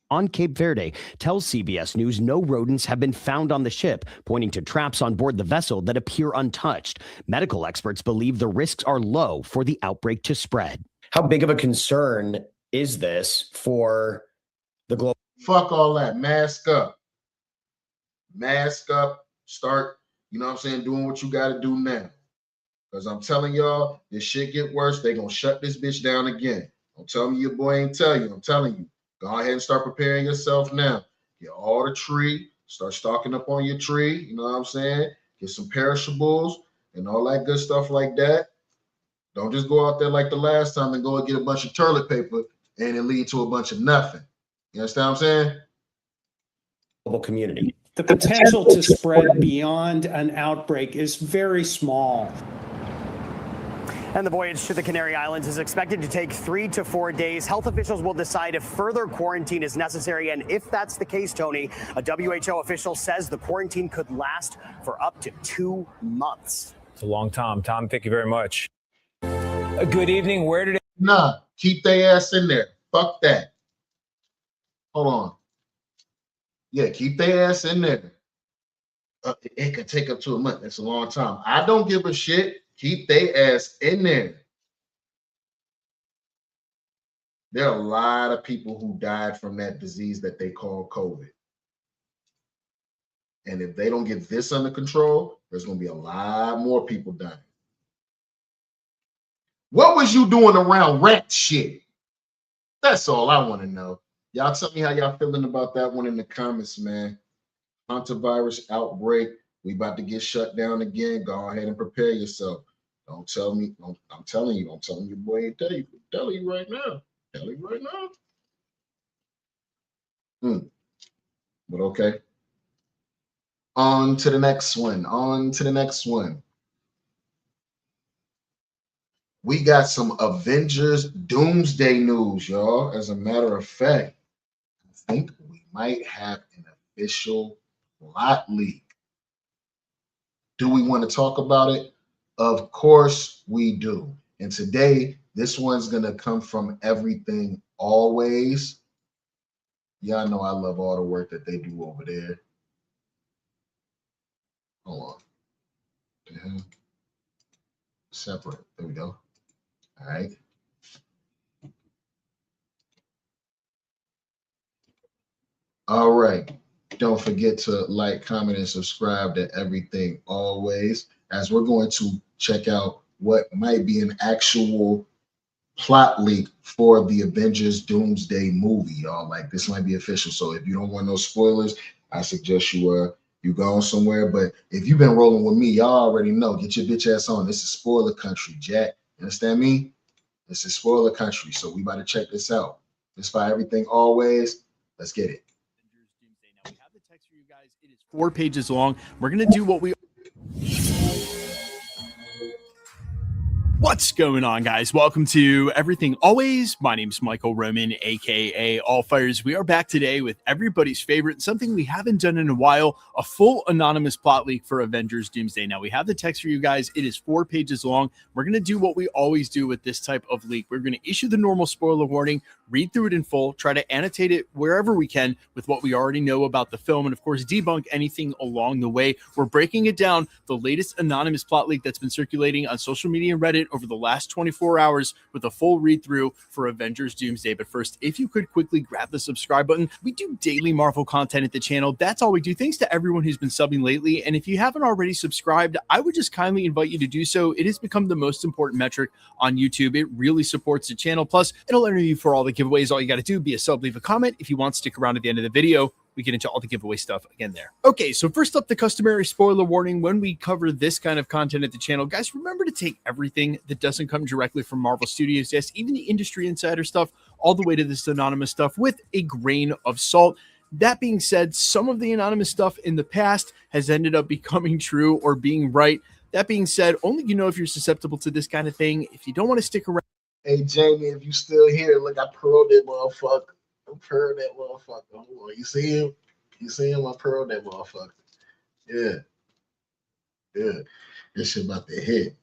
On Cape Verde, tells CBS News no rodents have been found on the ship, pointing to traps on board the vessel that appear untouched. Medical experts believe the risks are low for the outbreak to spread. How big of a concern is this for the global? Fuck all that. Mask up. Mask up. Start, you know what I'm saying, doing what you got to do now. Because I'm telling y'all, this shit get worse. They going to shut this bitch down again. Don't tell me your boy ain't tell you. I'm telling you. Go ahead and start preparing yourself now. Get all the tree. Start stocking up on your tree. You know what I'm saying? Get some perishables and all that good stuff like that. Don't just go out there like the last time and go and get a bunch of toilet paper and it lead to a bunch of nothing. You understand what I'm saying? Global community. The potential to spread beyond an outbreak is very small. And the voyage to the Canary Islands is expected to take 3 to 4 days. Health officials will decide if further quarantine is necessary. And if that's the case, Tony, a WHO official says the quarantine could last for up to 2 months. It's a long time. Tom, thank you very much. Good evening. Where did it? Nah, keep their ass in there. Fuck that. Hold on. Yeah, keep their ass in there. It could take up to a month. That's a long time. I don't give a shit. Keep their ass in there. There are a lot of people who died from that disease that they call COVID. And if they don't get this under control, there's going to be a lot more people dying. What was you doing around rat shit? That's all I want to know. Y'all tell me how y'all feeling about that one in the comments, man. Hantavirus Outbreak. We about to get shut down again. Go ahead and prepare yourself. Don't tell me. I'm telling you. Don't tell me your boy ain't tell you. I'm telling you right now. Tell you right now. But okay. On to the next one. On to the next one. We got some Avengers Doomsday news, y'all. As a matter of fact, I think we might have an official plot leak. Do we want to talk about it? Of course we do. And today, this one's going to come from Everything Always. Y'all know I love all the work that they do over there. Hold on. Separate. There we go. All right. All right. Don't forget to like, comment, and subscribe to Everything Always, as we're going to check out what might be an actual plot leak for the Avengers Doomsday movie, y'all. Like, this might be official. So if you don't want no spoilers, I suggest you go somewhere. But if you've been rolling with me, y'all already know. Get your bitch ass on. This is spoiler country, Jack. You understand me? This is spoiler country. So we about to check this out. This by Everything Always. Let's get it. 4 pages long. We're going to do what we... What's going on, guys? Welcome to Everything Always. My name's Michael Roman, aka All Fires. We are back today with everybody's favorite, something we haven't done in a while, a full anonymous plot leak for Avengers Doomsday. Now, we have the text for you guys. It is 4 pages long. We're going to do what we always do with this type of leak. We're going to issue the normal spoiler warning, read through it in full, try to annotate it wherever we can with what we already know about the film, and of course, debunk anything along the way. We're breaking it down, the latest anonymous plot leak that's been circulating on social media and Reddit over the last 24 hours with a full read through for Avengers Doomsday. But first, if you could quickly grab the subscribe button. We do daily Marvel content at the channel. That's all we do. Thanks to everyone who's been subbing lately. And if you haven't already subscribed, I would just kindly invite you to do so. It has become the most important metric on YouTube. It really supports the channel. Plus, it'll enter you for all the giveaways. All you got to do, be a sub, leave a comment. If you want to stick around at the end of the video, we get into all the giveaway stuff again there. Okay, so first up, the customary spoiler warning. When we cover this kind of content at the channel, guys, remember to take everything that doesn't come directly from Marvel Studios, yes, even the industry insider stuff, all the way to this anonymous stuff with a grain of salt. That being said, some of the anonymous stuff in the past has ended up becoming true or being right. That being said, only you know if you're susceptible to this kind of thing. If you don't want to stick around. Hey, Jamie, if you still here, look, I pearled that motherfucker. I pearled that motherfucker. Hold on. You see him? You see him? I pearled that motherfucker. Yeah. Yeah. This shit about to hit.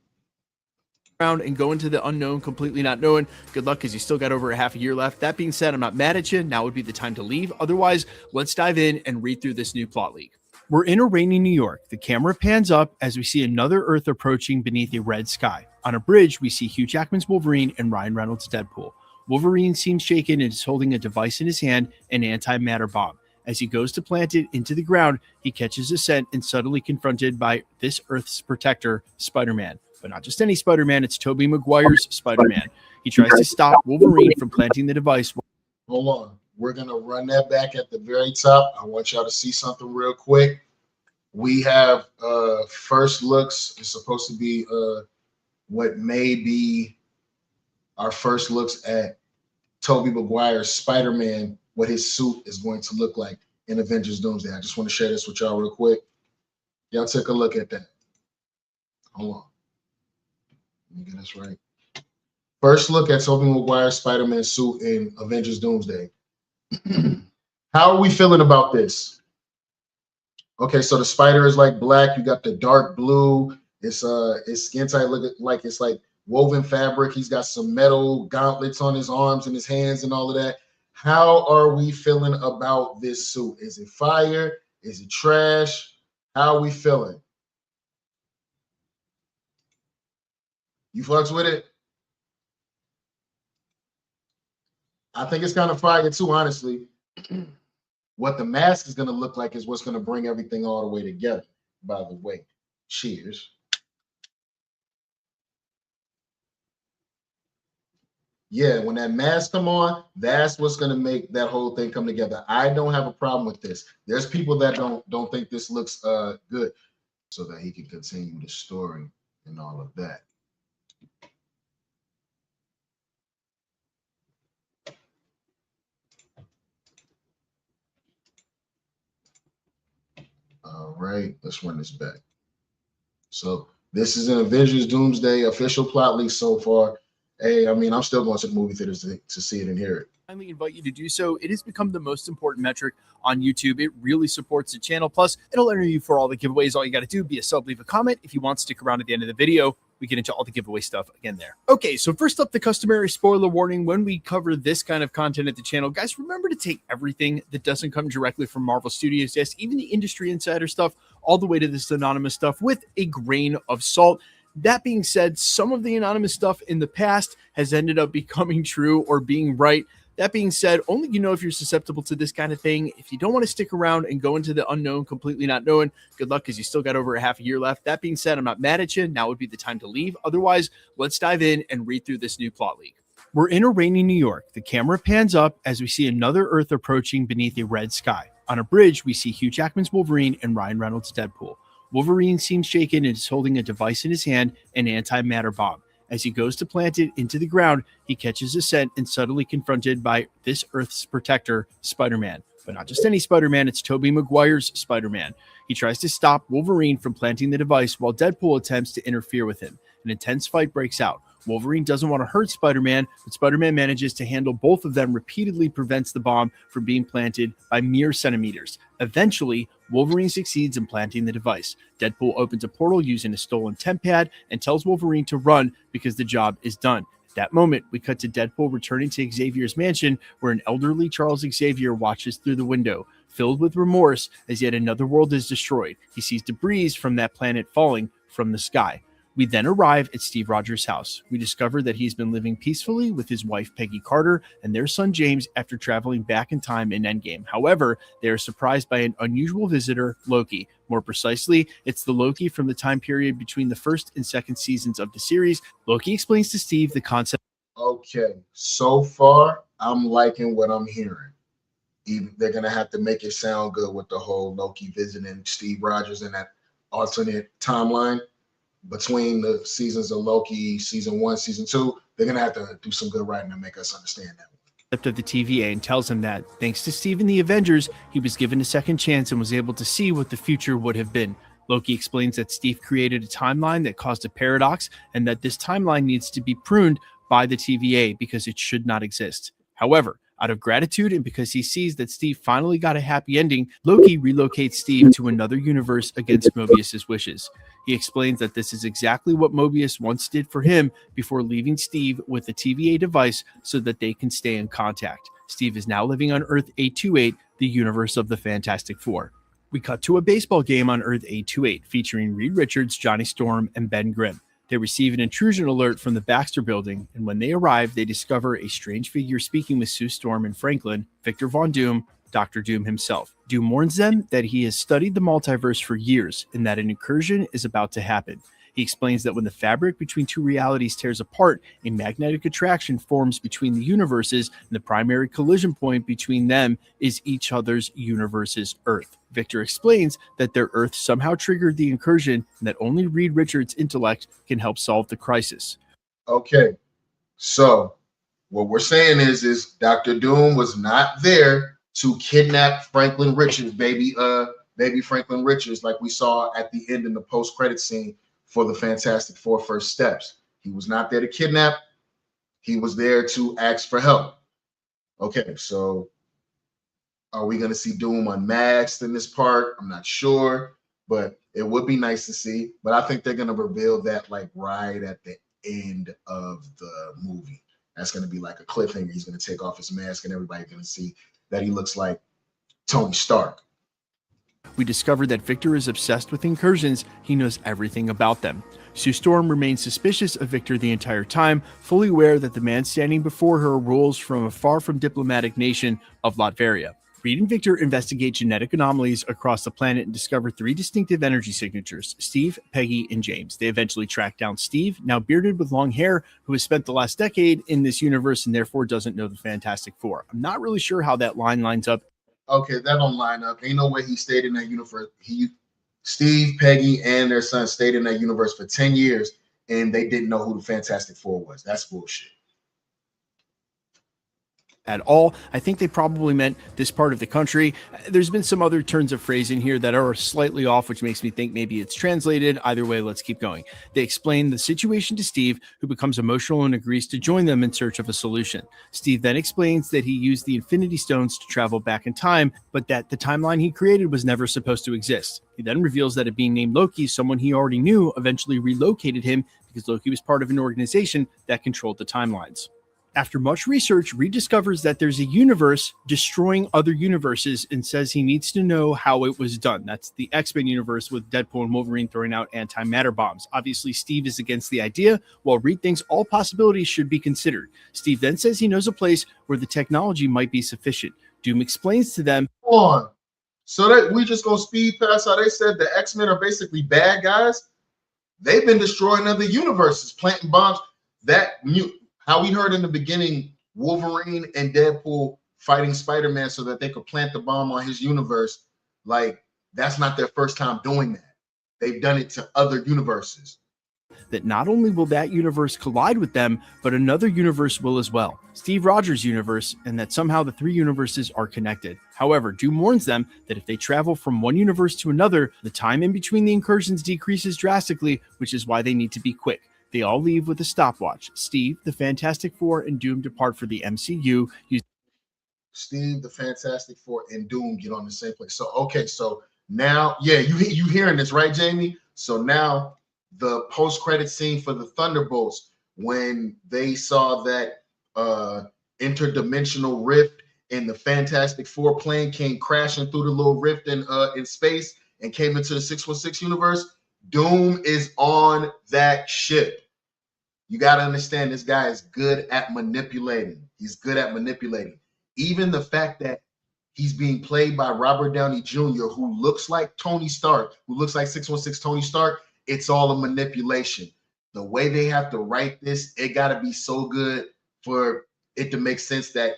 Around and go into the unknown, completely not knowing. Good luck, because you still got over a half a year left. That being said, I'm not mad at you. Now would be the time to leave. Otherwise, let's dive in and read through this new plot leak. We're in a rainy New York. The camera pans up as we see another Earth approaching beneath a red sky. On a bridge, we see Hugh Jackman's Wolverine and Ryan Reynolds' Deadpool. Wolverine seems shaken and is holding a device in his hand, an antimatter bomb. As he goes to plant it into the ground, he catches a scent and suddenly confronted by this Earth's protector, Spider-Man. But not just any Spider-Man, it's Tobey Maguire's Spider-Man. He tries to stop Wolverine from planting the device. Hold on. We're going to run that back at the very top. I want y'all to see something real quick. We have first looks. It's supposed to be what may be our first looks at Tobey Maguire's Spider-Man, what his suit is going to look like in Avengers Doomsday. I just want to share this with y'all real quick. Y'all take a look at that. Hold on. Let me get this right. First look at Tobey Maguire's Spider-Man suit in Avengers Doomsday. How are we feeling about this? Okay, so the spider is like black. You got the dark blue. His skin tight, look like it's like woven fabric. He's got some metal gauntlets on his arms and his hands and all of that. How are we feeling about this suit? Is it fire? Is it trash? How are we feeling? You fucks with it? I think it's kind of fire too, honestly. What the mask is going to look like is what's going to bring everything all the way together, by the way. Cheers. Yeah, when that mask come on, that's what's going to make that whole thing come together. I don't have a problem with this. There's people that don't think this looks good, so that he can continue the story and all of that. All right, let's run this back. So this is an Avengers Doomsday official plot leak so far. Hey, I mean, I'm still going to the movie theaters to see it and hear it. I kindly invite you to do so. It has become the most important metric on YouTube. It really supports the channel. Plus, it'll enter you for all the giveaways. All you got to do, be a sub, leave a comment. If you want to stick around at the end of the video, we get into all the giveaway stuff again there. Okay, so first up, the customary spoiler warning. When we cover this kind of content at the channel, guys, remember to take everything that doesn't come directly from Marvel Studios, yes, even the industry insider stuff, all the way to this anonymous stuff with a grain of salt. That being said, some of the anonymous stuff in the past has ended up becoming true or being right. That being said, only you know if you're susceptible to this kind of thing. If you don't want to stick around and go into the unknown, completely not knowing, good luck, because you still got over a half a year left. That being said, I'm not mad at you. Now would be the time to leave. Otherwise, let's dive in and read through this new plot leak. We're in a rainy New York. The camera pans up as we see another Earth approaching beneath a red sky. On a bridge, we see Hugh Jackman's Wolverine and Ryan Reynolds' Deadpool. Wolverine seems shaken and is holding a device in his hand, an antimatter bomb. As he goes to plant it into the ground, he catches a scent and suddenly confronted by this Earth's protector, Spider-Man. But not just any Spider-Man, it's Tobey Maguire's Spider-Man. He tries to stop Wolverine from planting the device while Deadpool attempts to interfere with him. An intense fight breaks out. Wolverine doesn't want to hurt Spider-Man, but Spider-Man manages to handle both of them, repeatedly prevents the bomb from being planted by mere centimeters. Eventually, Wolverine succeeds in planting the device. Deadpool opens a portal using a stolen temp pad and tells Wolverine to run because the job is done. At that moment, we cut to Deadpool returning to Xavier's mansion, where an elderly Charles Xavier watches through the window. Filled with remorse as yet another world is destroyed, he sees debris from that planet falling from the sky. We then arrive at Steve Rogers' house. We discover that he's been living peacefully with his wife Peggy Carter and their son James after traveling back in time in Endgame. However, they are surprised by an unusual visitor, Loki. More precisely, it's the Loki from the time period between the first and second seasons of the series. Loki explains to Steve the concept. Okay, so far, I'm liking what I'm hearing. They're going to have to make it sound good with the whole Loki visiting Steve Rogers in that alternate timeline. Between the seasons of Loki, season 1, season 2, they're going to have to do some good writing to make us understand that. Of the TVA and tells him that, thanks to Steve and the Avengers, he was given a second chance and was able to see what the future would have been. Loki explains that Steve created a timeline that caused a paradox and that this timeline needs to be pruned by the TVA because it should not exist. However, out of gratitude and because he sees that Steve finally got a happy ending, Loki relocates Steve to another universe against Mobius's wishes. He explains that this is exactly what Mobius once did for him before leaving Steve with the TVA device so that they can stay in contact. Steve is now living on Earth 828, the universe of the Fantastic Four. We cut to a baseball game on Earth 828 featuring Reed Richards, Johnny Storm, and Ben Grimm. They receive an intrusion alert from the Baxter building, and when they arrive, they discover a strange figure speaking with Sue Storm and Franklin, Victor Von Doom, Dr. Doom himself. Doom warns them that he has studied the multiverse for years and that an incursion is about to happen. He explains that when the fabric between two realities tears apart, a magnetic attraction forms between the universes, and the primary collision point between them is each other's universe's Earth. Victor explains that their Earth somehow triggered the incursion and that only Reed Richards' intellect can help solve the crisis. Okay, so what we're saying is Dr. Doom was not there to kidnap Franklin Richards, baby Franklin Richards, like we saw at the end in the post-credit scene for the Fantastic Four First Steps. He was not there to kidnap. He was there to ask for help. Okay, so are we going to see Doom unmasked in this part? I'm not sure, but it would be nice to see. But I think they're going to reveal that like right at the end of the movie. That's going to be like a cliffhanger. He's going to take off his mask and everybody's going to see that he looks like Tony Stark. We discover that Victor is obsessed with incursions. He knows everything about them. Sue Storm remains suspicious of Victor the entire time, fully aware that the man standing before her rules from a far from diplomatic nation of Latveria. Reed and Victor investigate genetic anomalies across the planet and discover 3 distinctive energy signatures: Steve, Peggy, and James. They eventually track down Steve, now bearded with long hair, who has spent the last decade in this universe and therefore doesn't know the Fantastic Four. I'm not really sure how that line lines up. Okay, that don't line up. Ain't no way he stayed in that universe. Steve, Peggy, and their son stayed in that universe for 10 years, and they didn't know who the Fantastic Four was. That's bullshit. At all. I think they probably meant this part of the country. There's been some other turns of phrase in here that are slightly off, which makes me think maybe it's translated. Either way, let's keep going. They explain the situation to Steve, who becomes emotional and agrees to join them in search of a solution. Steve then explains that he used the Infinity Stones to travel back in time, but that the timeline he created was never supposed to exist. He then reveals that a being named Loki, someone he already knew, eventually relocated him because Loki was part of an organization that controlled the timelines. After much research, Reed discovers that there's a universe destroying other universes and says he needs to know how it was done. That's the X-Men universe with Deadpool and Wolverine throwing out antimatter bombs. Obviously, Steve is against the idea, while Reed thinks all possibilities should be considered. Steve then says he knows a place where the technology might be sufficient. Doom explains to them. On. So that we just go speed past how they said the X-Men are basically bad guys. They've been destroying other universes, planting bombs. How we heard in the beginning, Wolverine and Deadpool fighting Spider-Man so that they could plant the bomb on his universe. Like, that's not their first time doing that. They've done it to other universes. That not only will that universe collide with them, but another universe will as well, Steve Rogers' universe, and that somehow the 3 universes are connected. However, Doom warns them that if they travel from one universe to another, the time in between the incursions decreases drastically, which is why they need to be quick. They all leave with a stopwatch. Steve, the Fantastic Four, and Doom depart for the MCU. Steve, the Fantastic Four, and Doom get on the same place. So, okay, so now, yeah, you hearing this, right, Jamie? So now the post-credit scene for the Thunderbolts, when they saw that interdimensional rift and the Fantastic Four plane came crashing through the little rift in space and came into the 616 universe, Doom is on that ship. You got to understand, this guy is good at manipulating. He's good at manipulating. Even the fact that he's being played by Robert Downey Jr., who looks like Tony Stark, who looks like 616 Tony Stark, it's all a manipulation. The way they have to write this, it got to be so good for it to make sense that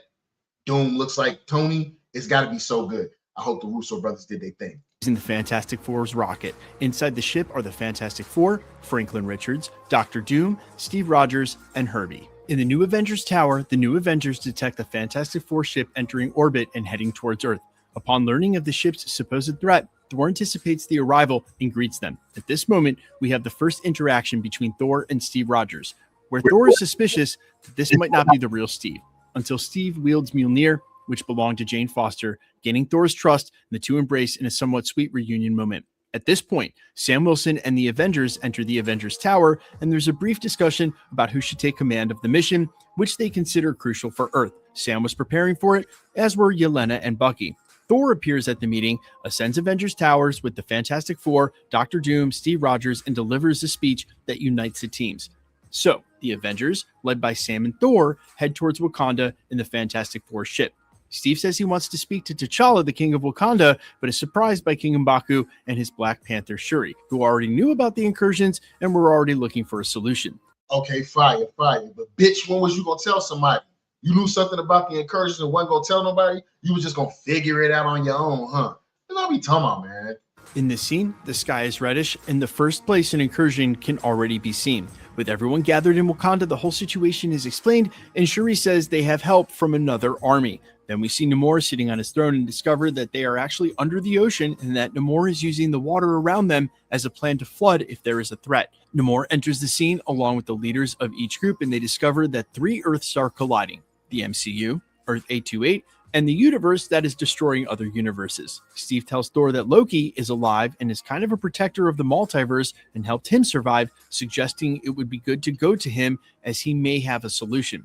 Doom looks like Tony. It's got to be so good. I hope the Russo brothers did their thing. In the Fantastic Four's rocket. Inside the ship are the Fantastic Four, Franklin Richards, Dr. Doom, Steve Rogers, and Herbie. In the New Avengers Tower, the New Avengers detect the Fantastic Four ship entering orbit and heading towards Earth. Upon learning of the ship's supposed threat, Thor anticipates the arrival and greets them. At this moment, we have the first interaction between Thor and Steve Rogers, where Thor is suspicious that this might not be the real Steve, until Steve wields Mjolnir, which belonged to Jane Foster, gaining Thor's trust, and the two embrace in a somewhat sweet reunion moment. At this point, Sam Wilson and the Avengers enter the Avengers Tower, and there's a brief discussion about who should take command of the mission, which they consider crucial for Earth. Sam was preparing for it, as were Yelena and Bucky. Thor appears at the meeting, ascends Avengers Towers with the Fantastic Four, Dr. Doom, Steve Rogers, and delivers a speech that unites the teams. So, the Avengers, led by Sam and Thor, head towards Wakanda in the Fantastic Four ship. Steve says he wants to speak to T'Challa, the king of Wakanda, but is surprised by King M'Baku and his Black Panther Shuri, who already knew about the incursions and were already looking for a solution. Okay, fire. But bitch, when was you going to tell somebody? You knew something about the incursions and wasn't going to tell nobody? You was just going to figure it out on your own, huh? That's what I be talking about, man. In this scene, the sky is reddish, and the first place an incursion can already be seen. With everyone gathered in Wakanda, the whole situation is explained, and Shuri says they have help from another army. Then we see Namor sitting on his throne and discover that they are actually under the ocean and that Namor is using the water around them as a plan to flood if there is a threat. Namor enters the scene along with the leaders of each group, and they discover that three Earths are colliding: the MCU, Earth 828, and the universe that is destroying other universes. Steve tells Thor that Loki is alive and is kind of a protector of the multiverse and helped him survive, suggesting it would be good to go to him as he may have a solution.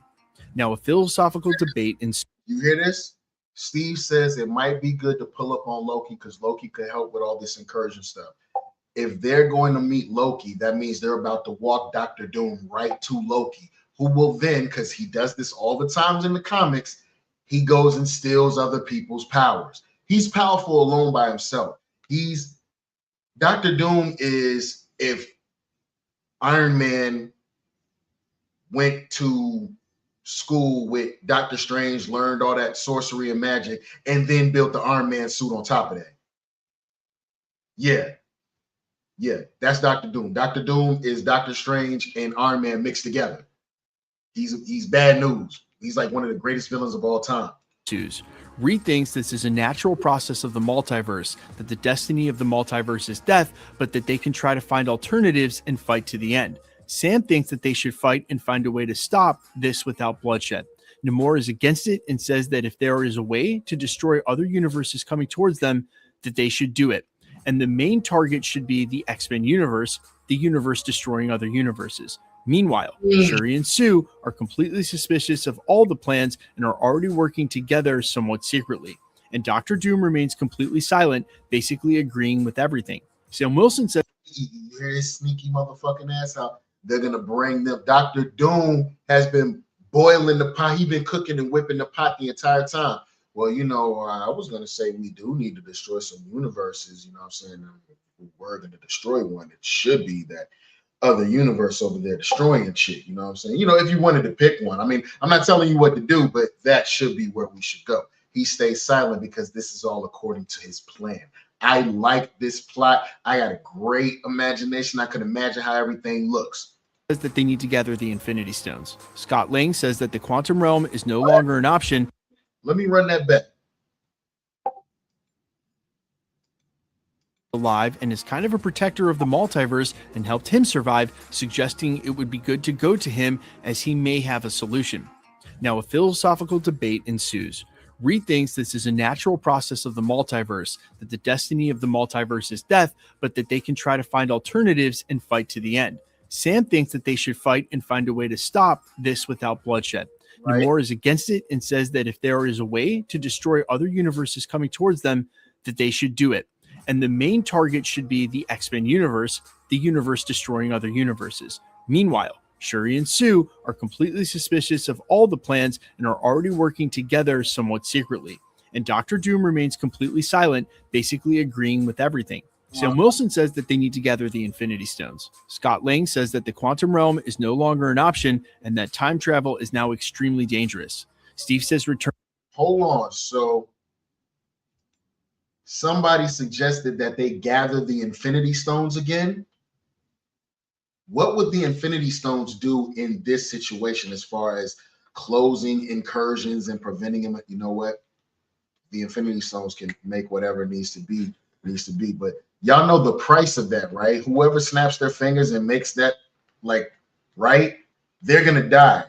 Now, a philosophical debate ensues. You hear this? Steve says it might be good to pull up on Loki because Loki could help with all this incursion stuff. If they're going to meet Loki, that means they're about to walk Dr. Doom right to Loki, who will then, because he does this all the times in the comics, he goes and steals other people's powers. He's powerful alone by himself. Dr. Doom is if Iron Man went to school with Doctor Strange, learned all that sorcery and magic, and then built the Iron Man suit on top of that. Yeah, that's Dr. Doom. Dr. Doom is Doctor Strange and Iron Man mixed together. He's bad news. He's like one of the greatest villains of all time. Reed thinks this is a natural process of the multiverse, that the destiny of the multiverse is death, but that they can try to find alternatives and fight to the end. Sam thinks that they should fight and find a way to stop this without bloodshed. Namor is against it and says that if there is a way to destroy other universes coming towards them, that they should do it. And the main target should be the X-Men universe, the universe destroying other universes. Meanwhile, Shuri and Sue are completely suspicious of all the plans and are already working together somewhat secretly. And Dr. Doom remains completely silent, basically agreeing with everything. Sam Wilson said, "You hear this sneaky motherfucking ass out? They're going to bring them." Dr. Doom has been boiling the pot. He's been cooking and whipping the pot the entire time. Well, I was going to say we do need to destroy some universes. You know what I'm saying? We're going to destroy one. It should be that other universe over there destroying shit. You know what I'm saying? If you wanted to pick one. I mean, I'm not telling you what to do, but that should be where we should go. He stays silent because this is all according to his plan. I like this plot. I got a great imagination. I could imagine how everything looks. Says that they need to gather the Infinity Stones. Scott Lang says that the quantum realm is no longer an option. Let me run that back. alive and is kind of a protector of the multiverse and helped him survive, suggesting it would be good to go to him as he may have a solution. Now, a philosophical debate ensues. Reed thinks this is a natural process of the multiverse, that the destiny of the multiverse is death, but that they can try to find alternatives and fight to the end. Sam thinks that they should fight and find a way to stop this without bloodshed. Right. Namor is against it and says that if there is a way to destroy other universes coming towards them, that they should do it. And the main target should be the X-Men universe, the universe destroying other universes. Meanwhile, Shuri and Sue are completely suspicious of all the plans and are already working together somewhat secretly. And Dr. Doom remains completely silent, basically agreeing with everything. Sam Wilson says that they need to gather the Infinity Stones. Scott Lang says that the quantum realm is no longer an option and that time travel is now extremely dangerous. Steve says return. Hold on. So somebody suggested that they gather the Infinity Stones again. What would the Infinity Stones do in this situation as far as closing incursions and preventing them? You know what? The Infinity Stones can make whatever needs to be. But y'all know the price of that, right? Whoever snaps their fingers and makes that, like, right, they're gonna die.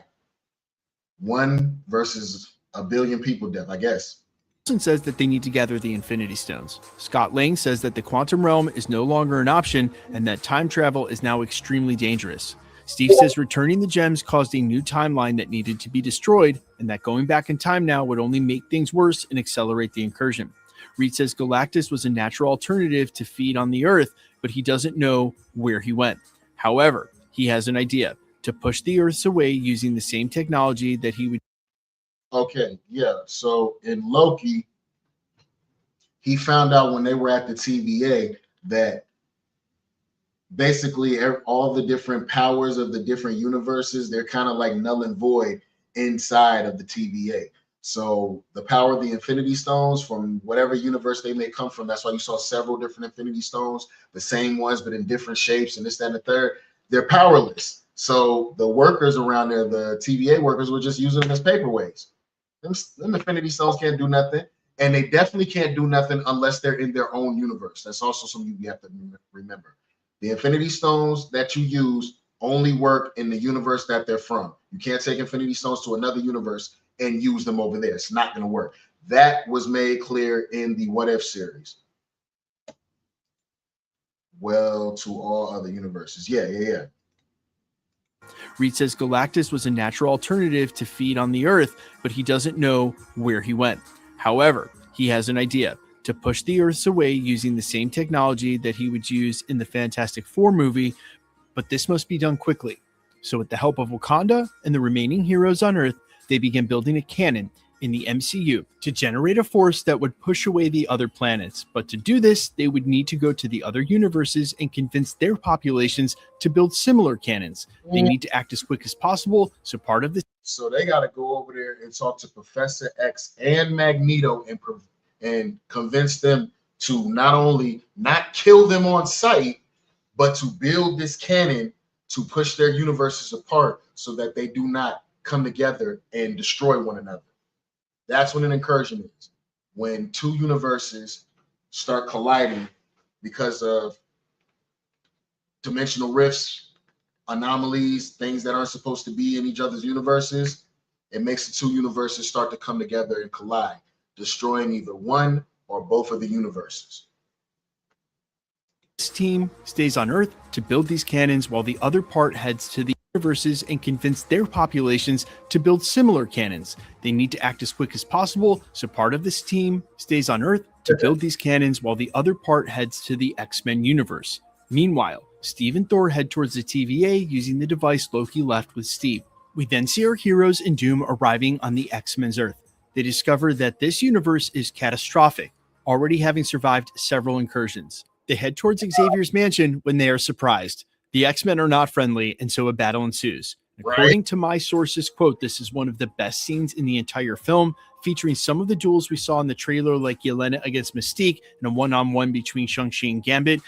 1 versus a billion people dead, I guess. Wilson says that they need to gather the Infinity Stones. Scott Lang says that the quantum realm is no longer an option and that time travel is now extremely dangerous. Steve says returning the gems caused a new timeline that needed to be destroyed and that going back in time now would only make things worse and accelerate the incursion. Reed says Galactus was a natural alternative to feed on the Earth, but he doesn't know where he went. However, he has an idea to push the Earths away using the same technology that he would. Okay, yeah. So in Loki, he found out when they were at the TVA that basically all the different powers of the different universes, they're kind of like null and void inside of the TVA. So the power of the Infinity Stones from whatever universe they may come from, that's why you saw several different Infinity Stones, the same ones, but in different shapes and this, that, and the third. They're powerless. So the workers around there, the TVA workers, were just using them as paperweights. Them Infinity Stones can't do nothing. And they definitely can't do nothing unless they're in their own universe. That's also something you have to remember. The Infinity Stones that you use only work in the universe that they're from. You can't take Infinity Stones to another universe and use them over there. It's not going to work. That was made clear in the What If series. Well, to all other universes. Yeah. Reed says Galactus was a natural alternative to feed on the Earth, but he doesn't know where he went. However, he has an idea to push the Earths away using the same technology that he would use in the Fantastic Four movie, but this must be done quickly. So with the help of Wakanda and the remaining heroes on Earth, they began building a cannon in the MCU to generate a force that would push away the other planets. But to do this, they would need to go to the other universes and convince their populations to build similar cannons. They need to act as quick as possible, so part of this. So they got to go over there and talk to Professor X and Magneto and convince them to not only not kill them on sight, but to build this cannon to push their universes apart so that they do not come together and destroy one another. That's what an incursion is. When two universes start colliding because of dimensional rifts, anomalies, things that aren't supposed to be in each other's universes, it makes the two universes start to come together and collide, destroying either one or both of the universes. This team stays on Earth to build these cannons while the other part heads to the universes and convince their populations to build similar cannons. They need to act as quick as possible, so part of this team stays on Earth to build these cannons while the other part heads to the X-Men universe. Meanwhile, Steve and Thor head towards the TVA using the device Loki left with Steve. We then see our heroes and Doom arriving on the X-Men's Earth. They discover that this universe is catastrophic, already having survived several incursions. They head towards Xavier's mansion when they are surprised. The X-Men are not friendly, and so a battle ensues. According to my sources, quote, this is one of the best scenes in the entire film, featuring some of the duels we saw in the trailer, like Yelena against Mystique and a one-on-one between Shang-Chi and Gambit.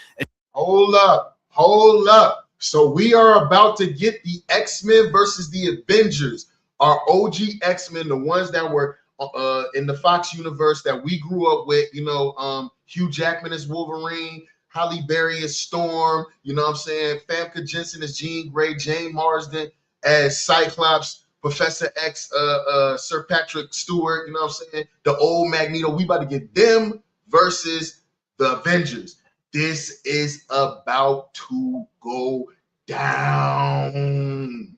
Hold up. So we are about to get the X-Men versus the Avengers. Our OG X-Men, the ones that were in the Fox universe that we grew up with, Hugh Jackman as Wolverine, Halle Berry as Storm. You know what I'm saying? Famke Jensen as Jean Grey. Jane Marsden as Cyclops. Professor X, Sir Patrick Stewart. You know what I'm saying? The old Magneto. We about to get them versus the Avengers. This is about to go down.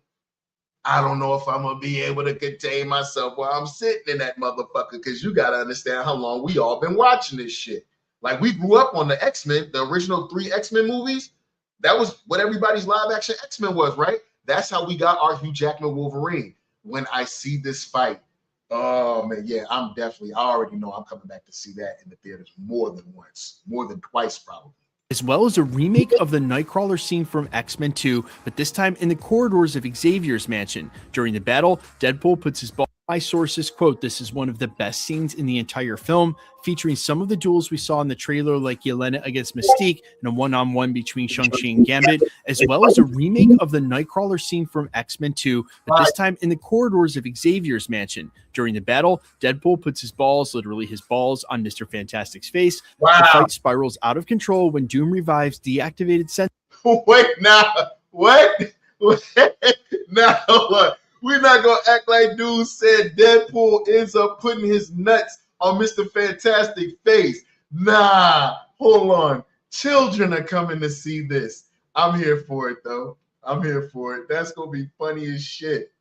I don't know if I'm going to be able to contain myself while I'm sitting in that motherfucker, because you got to understand how long we all been watching this shit. Like, we grew up on the X-Men, the original 3 X-Men movies. That was what everybody's live action X-Men was, right? That's how we got our Hugh Jackman Wolverine. When I see this fight, oh man, yeah, I already know I'm coming back to see that in the theaters more than once, more than twice probably. As well as a remake of the Nightcrawler scene from X-Men 2, but this time in the corridors of Xavier's mansion. During the battle, Deadpool puts his ball. My sources quote, "This is one of the best scenes in the entire film, featuring some of the duels we saw in the trailer, like Yelena against Mystique and a one-on-one between Shang-Chi and Gambit, as well as a remake of the Nightcrawler scene from X-Men 2, but this time in the corridors of Xavier's mansion. During the battle, Deadpool puts his balls, literally his balls, on Mr. Fantastic's face. Wow. The fight spirals out of control when Doom revives deactivated Sentinel." Wait, now, what? Now, what? We're not going to act like dude said Deadpool ends up putting his nuts on Mr. Fantastic's face. Nah, hold on. Children are coming to see this. I'm here for it, though. I'm here for it. That's going to be funny as shit.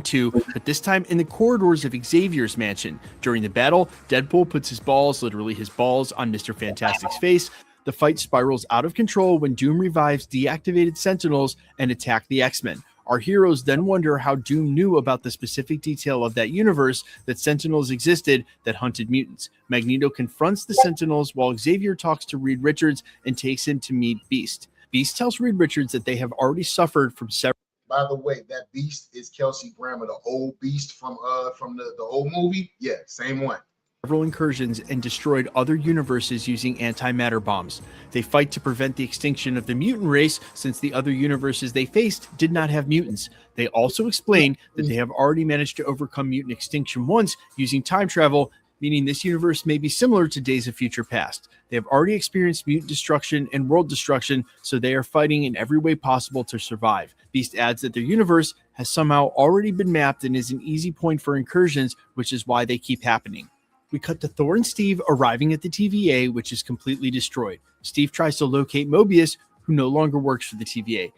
2, but this time in the corridors of Xavier's mansion. During the battle, Deadpool puts his balls, literally his balls, on Mr. Fantastic's face. The fight spirals out of control when Doom revives deactivated Sentinels and attack the X-Men. Our heroes then wonder how Doom knew about the specific detail of that universe that Sentinels existed that hunted mutants. Magneto confronts the Sentinels while Xavier talks to Reed Richards and takes him to meet Beast. Beast tells Reed Richards that they have already suffered from several. By the way, that Beast is Kelsey Grammer, the old Beast from the old movie. Yeah, same one. Several incursions and destroyed other universes using antimatter bombs. They fight to prevent the extinction of the mutant race, since the other universes they faced did not have mutants. They also explain that they have already managed to overcome mutant extinction once using time travel, meaning this universe may be similar to Days of Future Past. They have already experienced mutant destruction and world destruction, so they are fighting in every way possible to survive. Beast adds that their universe has somehow already been mapped and is an easy point for incursions, which is why they keep happening. We cut to Thor and Steve arriving at the TVA, which is completely destroyed. Steve tries to locate Mobius, who no longer works for the TVA.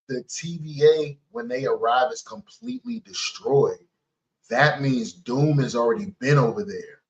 The TVA, when they arrive, is completely destroyed. That means Doom has already been over there.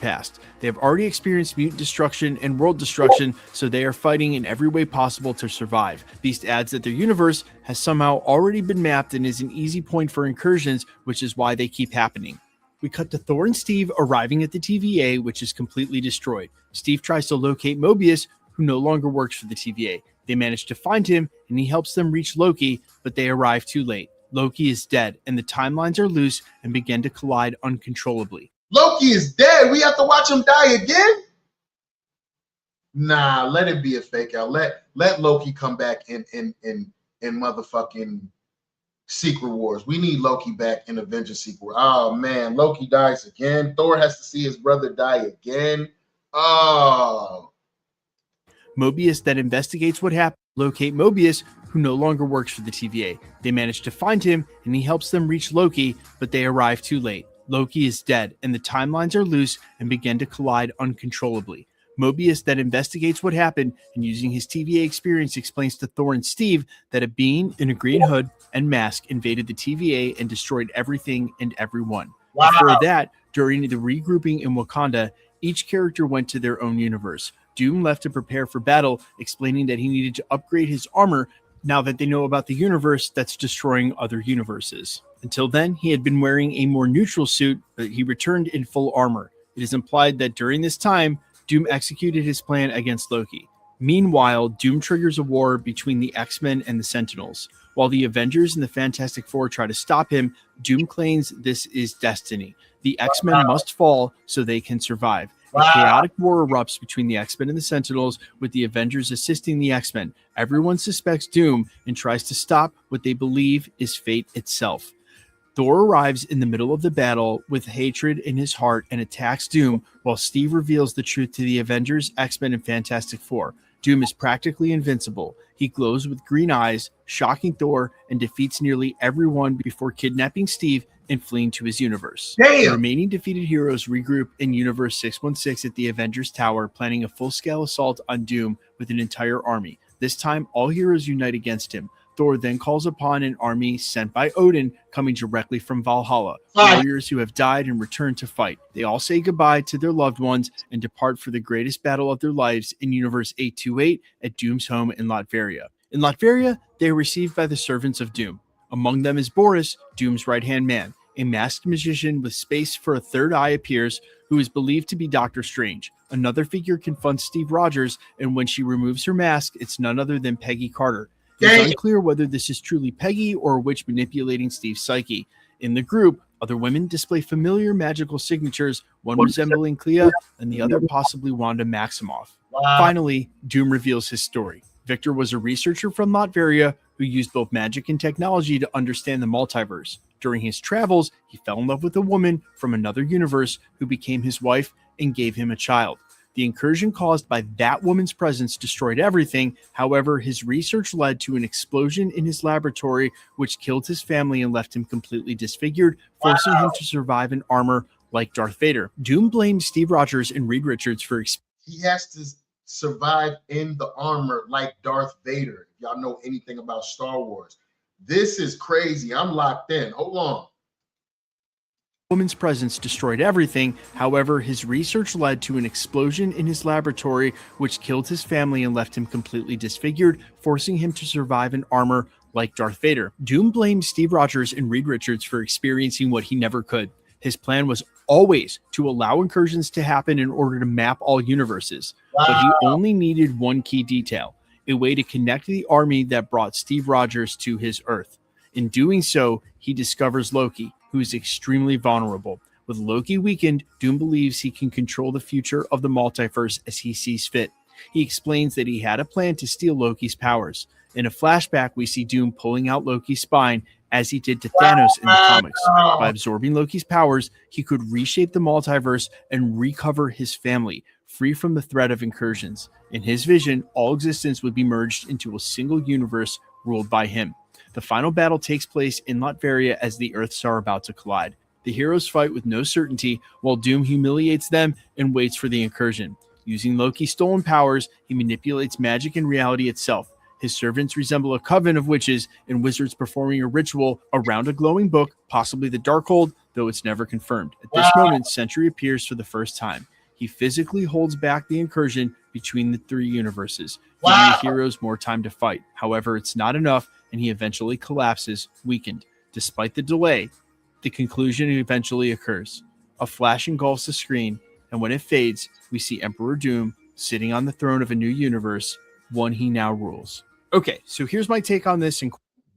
Past. They have already experienced mutant destruction and world destruction, so they are fighting in every way possible to survive. Beast adds that their universe has somehow already been mapped and is an easy point for incursions, which is why they keep happening. We cut to Thor and Steve arriving at the TVA, which is completely destroyed. Steve tries to locate Mobius, who no longer works for the TVA. They manage to find him, and he helps them reach Loki, but they arrive too late. Loki is dead, and the timelines are loose and begin to collide uncontrollably. Loki is dead. We have to watch him die again? Nah, let it be a fake out. Let Loki come back in motherfucking Secret Wars. We need Loki back in Avengers sequel. Oh man, Loki dies again. Thor has to see his brother die again. Oh. Mobius then investigates what happened. Locate Mobius, who no longer works for the TVA. They manage to find him, and he helps them reach Loki, but they arrive too late. Loki is dead, and the timelines are loose and begin to collide uncontrollably. Mobius then investigates what happened, and using his TVA experience explains to Thor and Steve that a being in a green hood and mask invaded the TVA and destroyed everything and everyone. Wow. Before that, during the regrouping in Wakanda, each character went to their own universe. Doom left to prepare for battle, explaining that he needed to upgrade his armor now that they know about the universe that's destroying other universes. Until then, he had been wearing a more neutral suit, but he returned in full armor. It is implied that during this time, Doom executed his plan against Loki. Meanwhile, Doom triggers a war between the X-Men and the Sentinels. While the Avengers and the Fantastic Four try to stop him, Doom claims this is destiny. The X-Men must fall so they can survive. A chaotic war erupts between the X-Men and the Sentinels, with the Avengers assisting the X-Men. Everyone suspects Doom and tries to stop what they believe is fate itself. Thor arrives in the middle of the battle with hatred in his heart and attacks Doom, while Steve reveals the truth to the Avengers, X-Men, and Fantastic Four. Doom is practically invincible. He glows with green eyes, shocking Thor, and defeats nearly everyone before kidnapping Steve and fleeing to his universe. Damn. The remaining defeated heroes regroup in Universe 616 at the Avengers Tower, planning a full-scale assault on Doom with an entire army. This time, all heroes unite against him. Thor then calls upon an army sent by Odin, coming directly from Valhalla, warriors who have died and return to fight. They all say goodbye to their loved ones and depart for the greatest battle of their lives in Universe 828 at Doom's home in Latveria. In Latveria, they are received by the servants of Doom. Among them is Boris, Doom's right-hand man. A masked magician with space for a third eye appears, who is believed to be Doctor Strange. Another figure confronts Steve Rogers, and when she removes her mask, it's none other than Peggy Carter. It's unclear whether this is truly Peggy or a witch manipulating Steve's psyche. In the group, other women display familiar magical signatures, one resembling Clea and the other possibly Wanda Maximoff. Finally, Doom reveals his story. Victor was a researcher from Latveria who used both magic and technology to understand the multiverse. During his travels, he fell in love with a woman from another universe who became his wife and gave him a child. The incursion caused by that woman's presence destroyed everything. However, his research led to an explosion in his laboratory, which killed his family and left him completely disfigured, forcing him to survive in armor like Darth Vader. Doom blames Steve Rogers and Reed Richards for He has to survive in the armor like Darth Vader. If y'all know anything about Star Wars, this is crazy. I'm locked in. Hold on. Woman's presence destroyed everything. However, his research led to an explosion in his laboratory, which killed his family and left him completely disfigured, forcing him to survive in armor like Darth Vader. Doom blames Steve Rogers and Reed Richards for experiencing what he never could. His plan was always to allow incursions to happen in order to map all universes. But he only needed one key detail, a way to connect the army that brought Steve Rogers to his Earth. In doing so, he discovers Loki, who is extremely vulnerable. With Loki weakened, Doom believes he can control the future of the multiverse as he sees fit. He explains that he had a plan to steal Loki's powers. In a flashback, we see Doom pulling out Loki's spine as he did to Thanos in the comics. By absorbing Loki's powers, he could reshape the multiverse and recover his family, free from the threat of incursions. In his vision, all existence would be merged into a single universe ruled by him. The final battle takes place in Latveria as the Earths are about to collide. The heroes fight with no certainty, while Doom humiliates them and waits for the incursion. Using Loki's stolen powers, he manipulates magic and reality itself. His servants resemble a coven of witches and wizards performing a ritual around a glowing book, possibly the Darkhold, though it's never confirmed. At this moment, Sentry appears for the first time. He physically holds back the incursion between the three universes, giving the heroes more time to fight. However, it's not enough, and he eventually collapses, weakened. Despite the delay, the conclusion eventually occurs. A flash engulfs the screen, and when it fades, we see Emperor Doom sitting on the throne of a new universe, one he now rules. Okay, so here's my take on this.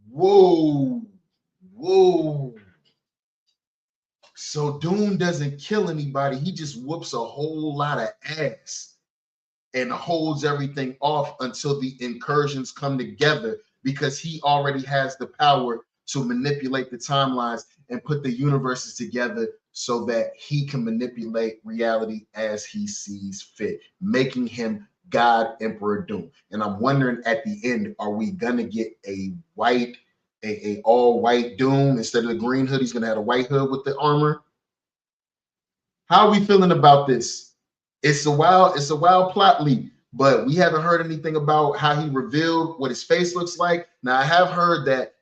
Whoa. So Doom doesn't kill anybody. He just whoops a whole lot of ass and holds everything off until the incursions come together, because he already has the power to manipulate the timelines and put the universes together so that he can manipulate reality as he sees fit, making him God Emperor Doom. And I'm wondering at the end, are we gonna get a all white Doom instead of the green hood? He's gonna have a white hood with the armor. How are we feeling about this? It's a wild plot leak, but we haven't heard anything about how he revealed what his face looks like. Now, I have heard that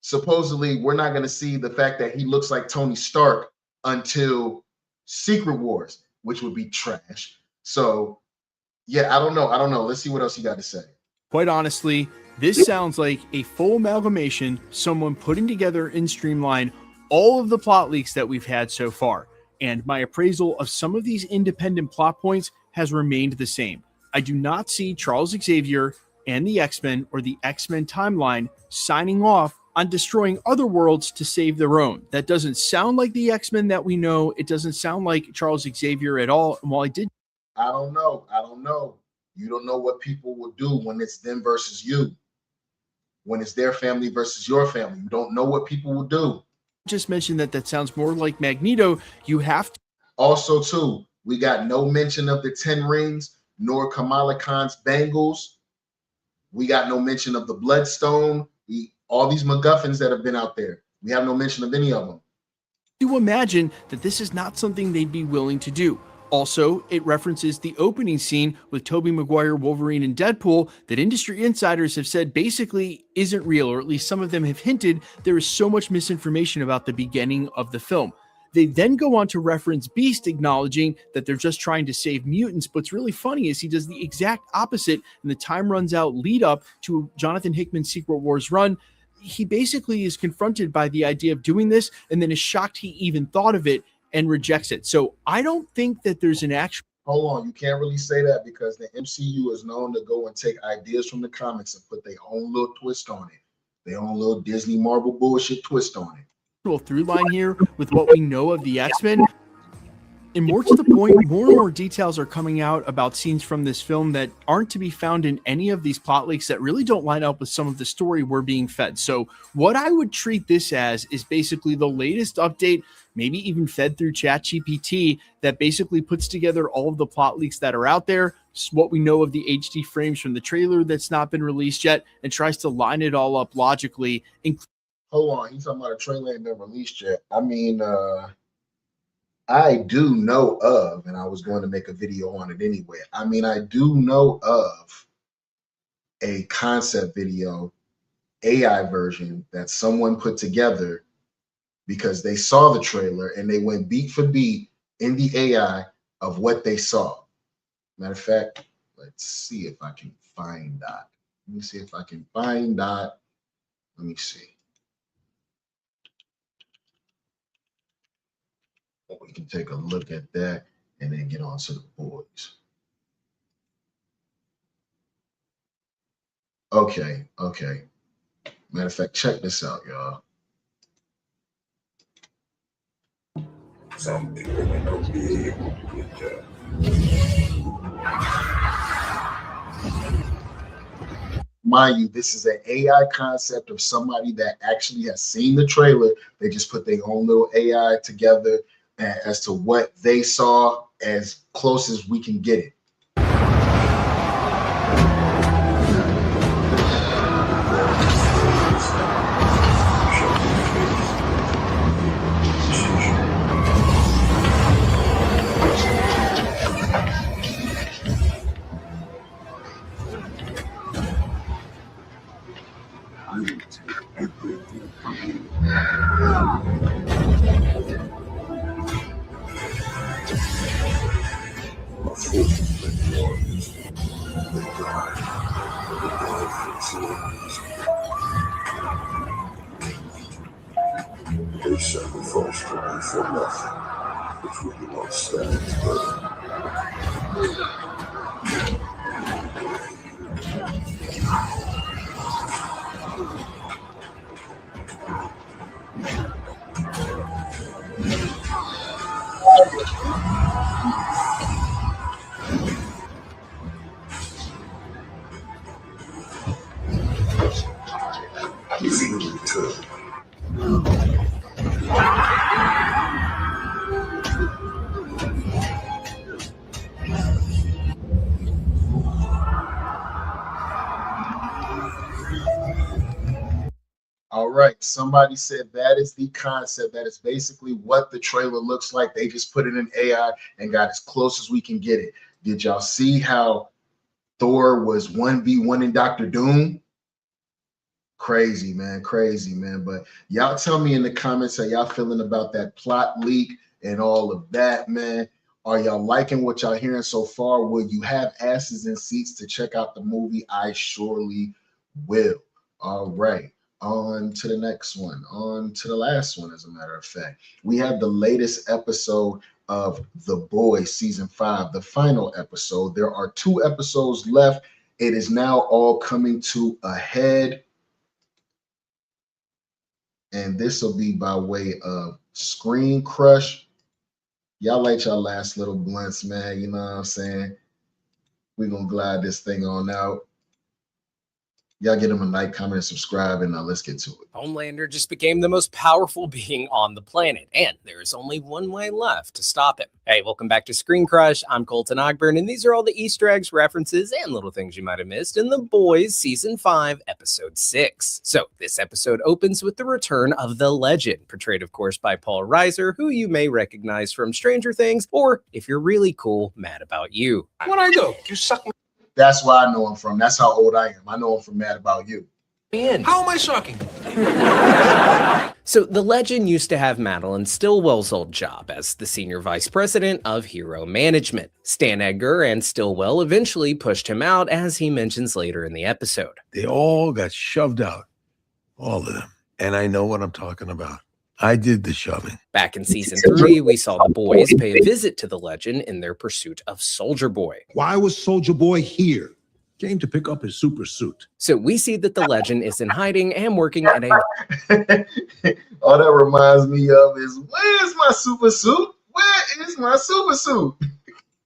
supposedly we're not going to see the fact that he looks like Tony Stark until Secret Wars, which would be trash. So, yeah, I don't know. Let's see what else you got to say. Quite honestly, this sounds like a full amalgamation, someone putting together in Streamline all of the plot leaks that we've had so far. And my appraisal of some of these independent plot points has remained the same. I do not see Charles Xavier and the X-Men or the X-Men timeline signing off on destroying other worlds to save their own. That doesn't sound like the X-Men that we know. It doesn't sound like Charles Xavier at all. And while I don't know. You don't know what people will do when it's them versus you. When it's their family versus your family. You don't know what people will do. just mentioned that sounds more like Magneto. You have to. Also, too, we got no mention of the 10 rings, nor Kamala Khan's bangles. We got no mention of the Bloodstone. All these MacGuffins that have been out there. We have no mention of any of them. To imagine that this is not something they'd be willing to do. Also, it references the opening scene with Tobey Maguire, Wolverine, and Deadpool that industry insiders have said basically isn't real, or at least some of them have hinted there is so much misinformation about the beginning of the film. They then go on to reference Beast, acknowledging that they're just trying to save mutants. But what's really funny is he does the exact opposite, and the time runs out lead up to Jonathan Hickman's Secret Wars run. He basically is confronted by the idea of doing this and then is shocked he even thought of it and rejects it. So I don't think that there's an actual. Hold on, you can't really say that because the MCU is known to go and take ideas from the comics and put their own little twist on it, their own little Disney Marvel bullshit twist on it. Through line here with what we know of the X-Men. And more to the point, more and more details are coming out about scenes from this film that aren't to be found in any of these plot leaks that really don't line up with some of the story we're being fed. So what I would treat this as is basically the latest update, maybe even fed through ChatGPT, that basically puts together all of the plot leaks that are out there, what we know of the HD frames from the trailer that's not been released yet, and tries to line it all up logically. Hold on, he's talking about a trailer ain't been released yet. I mean, I do know of, and I was going to make a video on it anyway. I mean, I do know of a concept video, AI version that someone put together because they saw the trailer and they went beat for beat in the AI of what they saw. Matter of fact, let's see if I can find that. Let me see if I can find that. Let me see. We can take a look at that and then get on to the boys. Okay. Matter of fact, check this out, y'all. Mind you, this is an AI concept of somebody that actually has seen the trailer. They just put their own little AI together as to what they saw, as close as we can get it. I will take everything from you. They sacrificed for me for nothing. It's what you want stands, brother. All right, somebody said that is the concept. That is basically what the trailer looks like. They just put it in AI and got as close as we can get it. Did y'all see how Thor was 1v1 in Doctor Doom? Crazy, man. But y'all tell me in the comments how y'all feeling about that plot leak and all of that, man. Are y'all liking what y'all hearing so far? Will you have asses in seats to check out the movie? I surely will. All right. On to the next one, on to the last one, as a matter of fact. We have the latest episode of The Boys season 5, the final episode. There are 2 episodes left. It is now all coming to a head. And this will be by way of Screen Crush. Y'all light y'all last little blunts, man. You know what I'm saying? We're going to glide this thing on out. Y'all get him a like, comment, and subscribe, and let's get to it. Homelander just became the most powerful being on the planet, and there is only one way left to stop him. Hey, welcome back to Screen Crush. I'm Colton Ogburn, and these are all the Easter eggs, references, and little things you might have missed in The Boys Season 5, Episode 6. So, this episode opens with the return of the Legend, portrayed, of course, by Paul Reiser, who you may recognize from Stranger Things, or, if you're really cool, Mad About You. When I go, you suck me. That's where I know him from. That's how old I am. I know him from Mad About You. How am I sucking? So the Legend used to have Madeline Stillwell's old job as the senior vice president of Hero Management. Stan Edgar and Stillwell eventually pushed him out, as he mentions later in the episode. They all got shoved out. All of them. And I know what I'm talking about. I did the shoving. Back in season 3, we saw the boys pay a visit to the Legend in their pursuit of Soldier Boy. Why was Soldier Boy here? Came to pick up his super suit. So we see that the Legend is in hiding and working at a... All that reminds me of is, where's my super suit? Where is my super suit?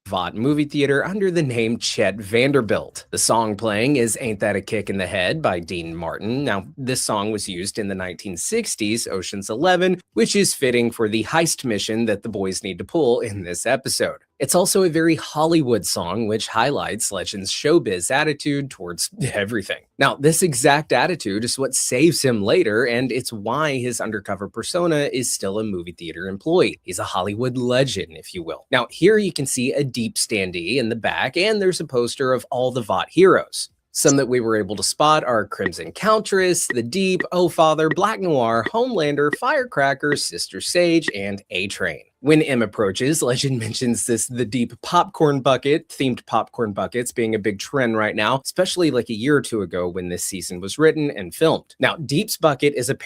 Vought movie theater under the name Chet Vanderbilt. The song playing is Ain't That a Kick in the Head by Dean Martin. Now, this song was used in the 1960s Ocean's 11, which is fitting for the heist mission that the boys need to pull in this episode. It's also a very Hollywood song, which highlights Legend's showbiz attitude towards everything. Now, this exact attitude is what saves him later, and it's why his undercover persona is still a movie theater employee. He's a Hollywood legend, if you will. Now, here you can see a Deep standee in the back, and there's a poster of all the Vought heroes. Some that we were able to spot are Crimson Countess, The Deep, Oh Father, Black Noir, Homelander, Firecracker, Sister Sage, and A-Train. When M approaches, Legend mentions The Deep popcorn bucket, themed popcorn buckets being a big trend right now, especially like a year or two ago when this season was written and filmed. Now, Deep's bucket is a...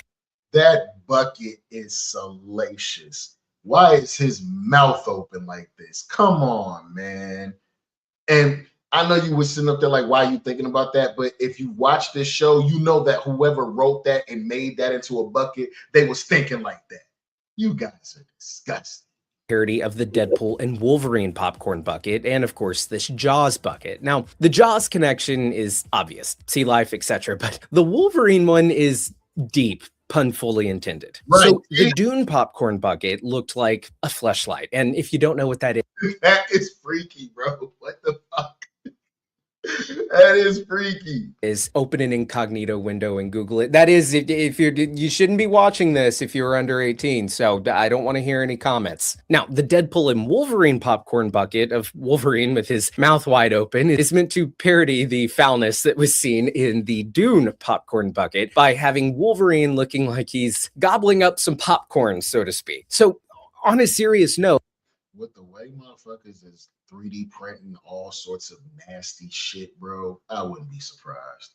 That bucket is salacious. Why is his mouth open like this? Come on, man. And I know you were sitting up there like, why are you thinking about that? But if you watch this show, you know that whoever wrote that and made that into a bucket, they was thinking like that. You guys are disgusting. Parody of the Deadpool and Wolverine popcorn bucket, and of course this Jaws bucket. Now, the Jaws connection is obvious, sea life, etc., but the Wolverine one is deep, pun fully intended. Right. So the Dune popcorn bucket looked like a fleshlight, and if you don't know what that is... That is freaky, bro. What the fuck? That is freaky. Is open an incognito window and Google it. That is, if you shouldn't be watching this if you're under 18. So I don't want to hear any comments. Now, the Deadpool and Wolverine popcorn bucket of Wolverine with his mouth wide open is meant to parody the foulness that was seen in the Dune popcorn bucket by having Wolverine looking like he's gobbling up some popcorn, so to speak. So on a serious note, with the way motherfuckers is 3D printing all sorts of nasty shit, bro, I wouldn't be surprised.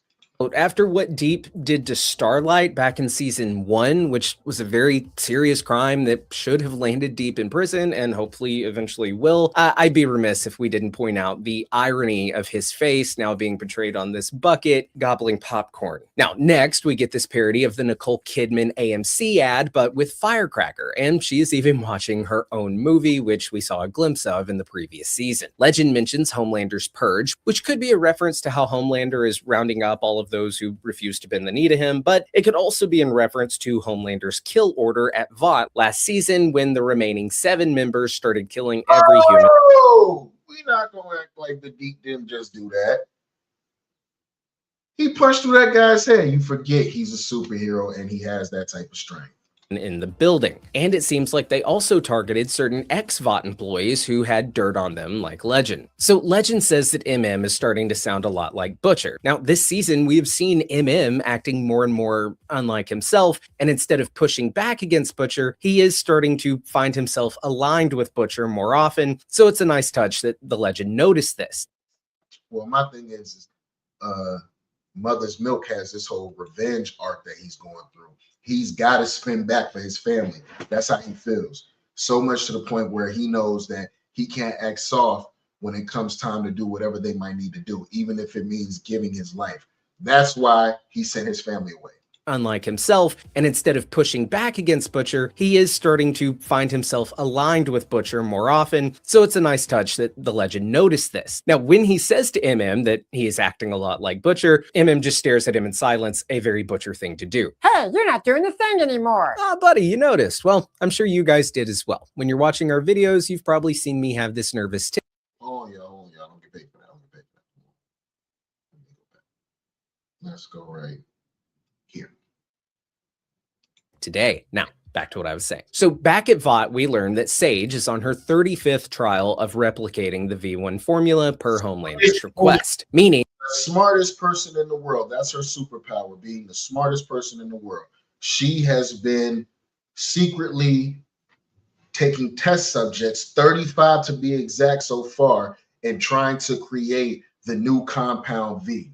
After what Deep did to Starlight back in season 1, which was a very serious crime that should have landed Deep in prison and hopefully eventually will, I'd be remiss if we didn't point out the irony of his face now being portrayed on this bucket gobbling popcorn. Now, next we get this parody of the Nicole Kidman AMC ad, but with Firecracker, and she is even watching her own movie, which we saw a glimpse of in the previous season. Legend mentions Homelander's Purge, which could be a reference to how Homelander is rounding up all of those who refuse to bend the knee to him, but it could also be in reference to Homelander's kill order at Vought last season when the remaining 7 members started killing every human. Oh, we're not going to act like the Deep didn't just do that. He punched through that guy's head. You forget he's a superhero and he has that type of strength. In the building. And it seems like they also targeted certain ex-Vought employees who had dirt on them like Legend. So Legend says that MM is starting to sound a lot like Butcher. Now this season we have seen MM acting more and more unlike himself, and instead of pushing back against Butcher, he is starting to find himself aligned with Butcher more often. So it's a nice touch that the Legend noticed this. Well, my thing is Mother's Milk has this whole revenge arc that he's going through. He's got to spin back for his family. That's how he feels. So much to the point where he knows that he can't act soft when it comes time to do whatever they might need to do, even if it means giving his life. That's why he sent his family away. unlike himself, and instead of pushing back against Butcher, he is starting to find himself aligned with Butcher more often, so it's a nice touch that the legend noticed this. Now, when he says to MM that he is acting a lot like Butcher, MM just stares at him in silence, a very Butcher thing to do. Hey, you're not doing the thing anymore. Ah, buddy, you noticed. Well, I'm sure you guys did as well. When you're watching our videos, you've probably seen me have this nervous tick. Hold on, y'all. Don't get paid for that. Let's go right here. Today. Now, back to what I was saying. So back at VOT, we learned that Sage is on her 35th trial of replicating the V1 formula per Homelander's request, meaning the smartest person in the world. That's her superpower, being the smartest person in the world. She has been secretly taking test subjects, 35 to be exact so far, and trying to create the new compound V.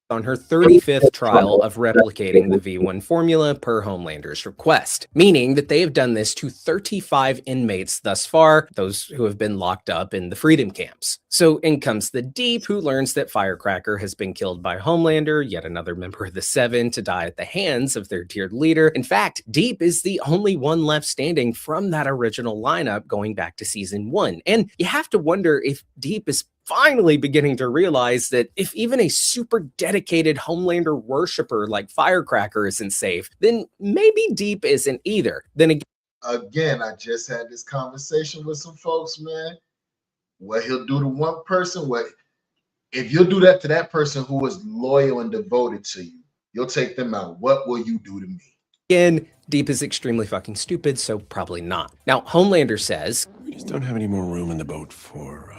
On her 35th trial of replicating the V1 formula per Homelander's request, meaning that they have done this to 35 inmates thus far, those who have been locked up in the freedom camps. So in comes the Deep, who learns that Firecracker has been killed by Homelander, yet another member of the Seven to die at the hands of their tiered leader. In fact, Deep is the only one left standing from that original lineup going back to season 1. And you have to wonder if Deep is finally beginning to realize that if even a super dedicated Homelander worshiper like Firecracker isn't safe, then maybe Deep isn't either. Then again, I just had this conversation with some folks, man. What he'll do to one person, if you'll do that to that person who is loyal and devoted to you, you'll take them out. What will you do to me? Again, Deep is extremely fucking stupid, so probably not. Now, Homelander says, we just don't have any more room in the boat for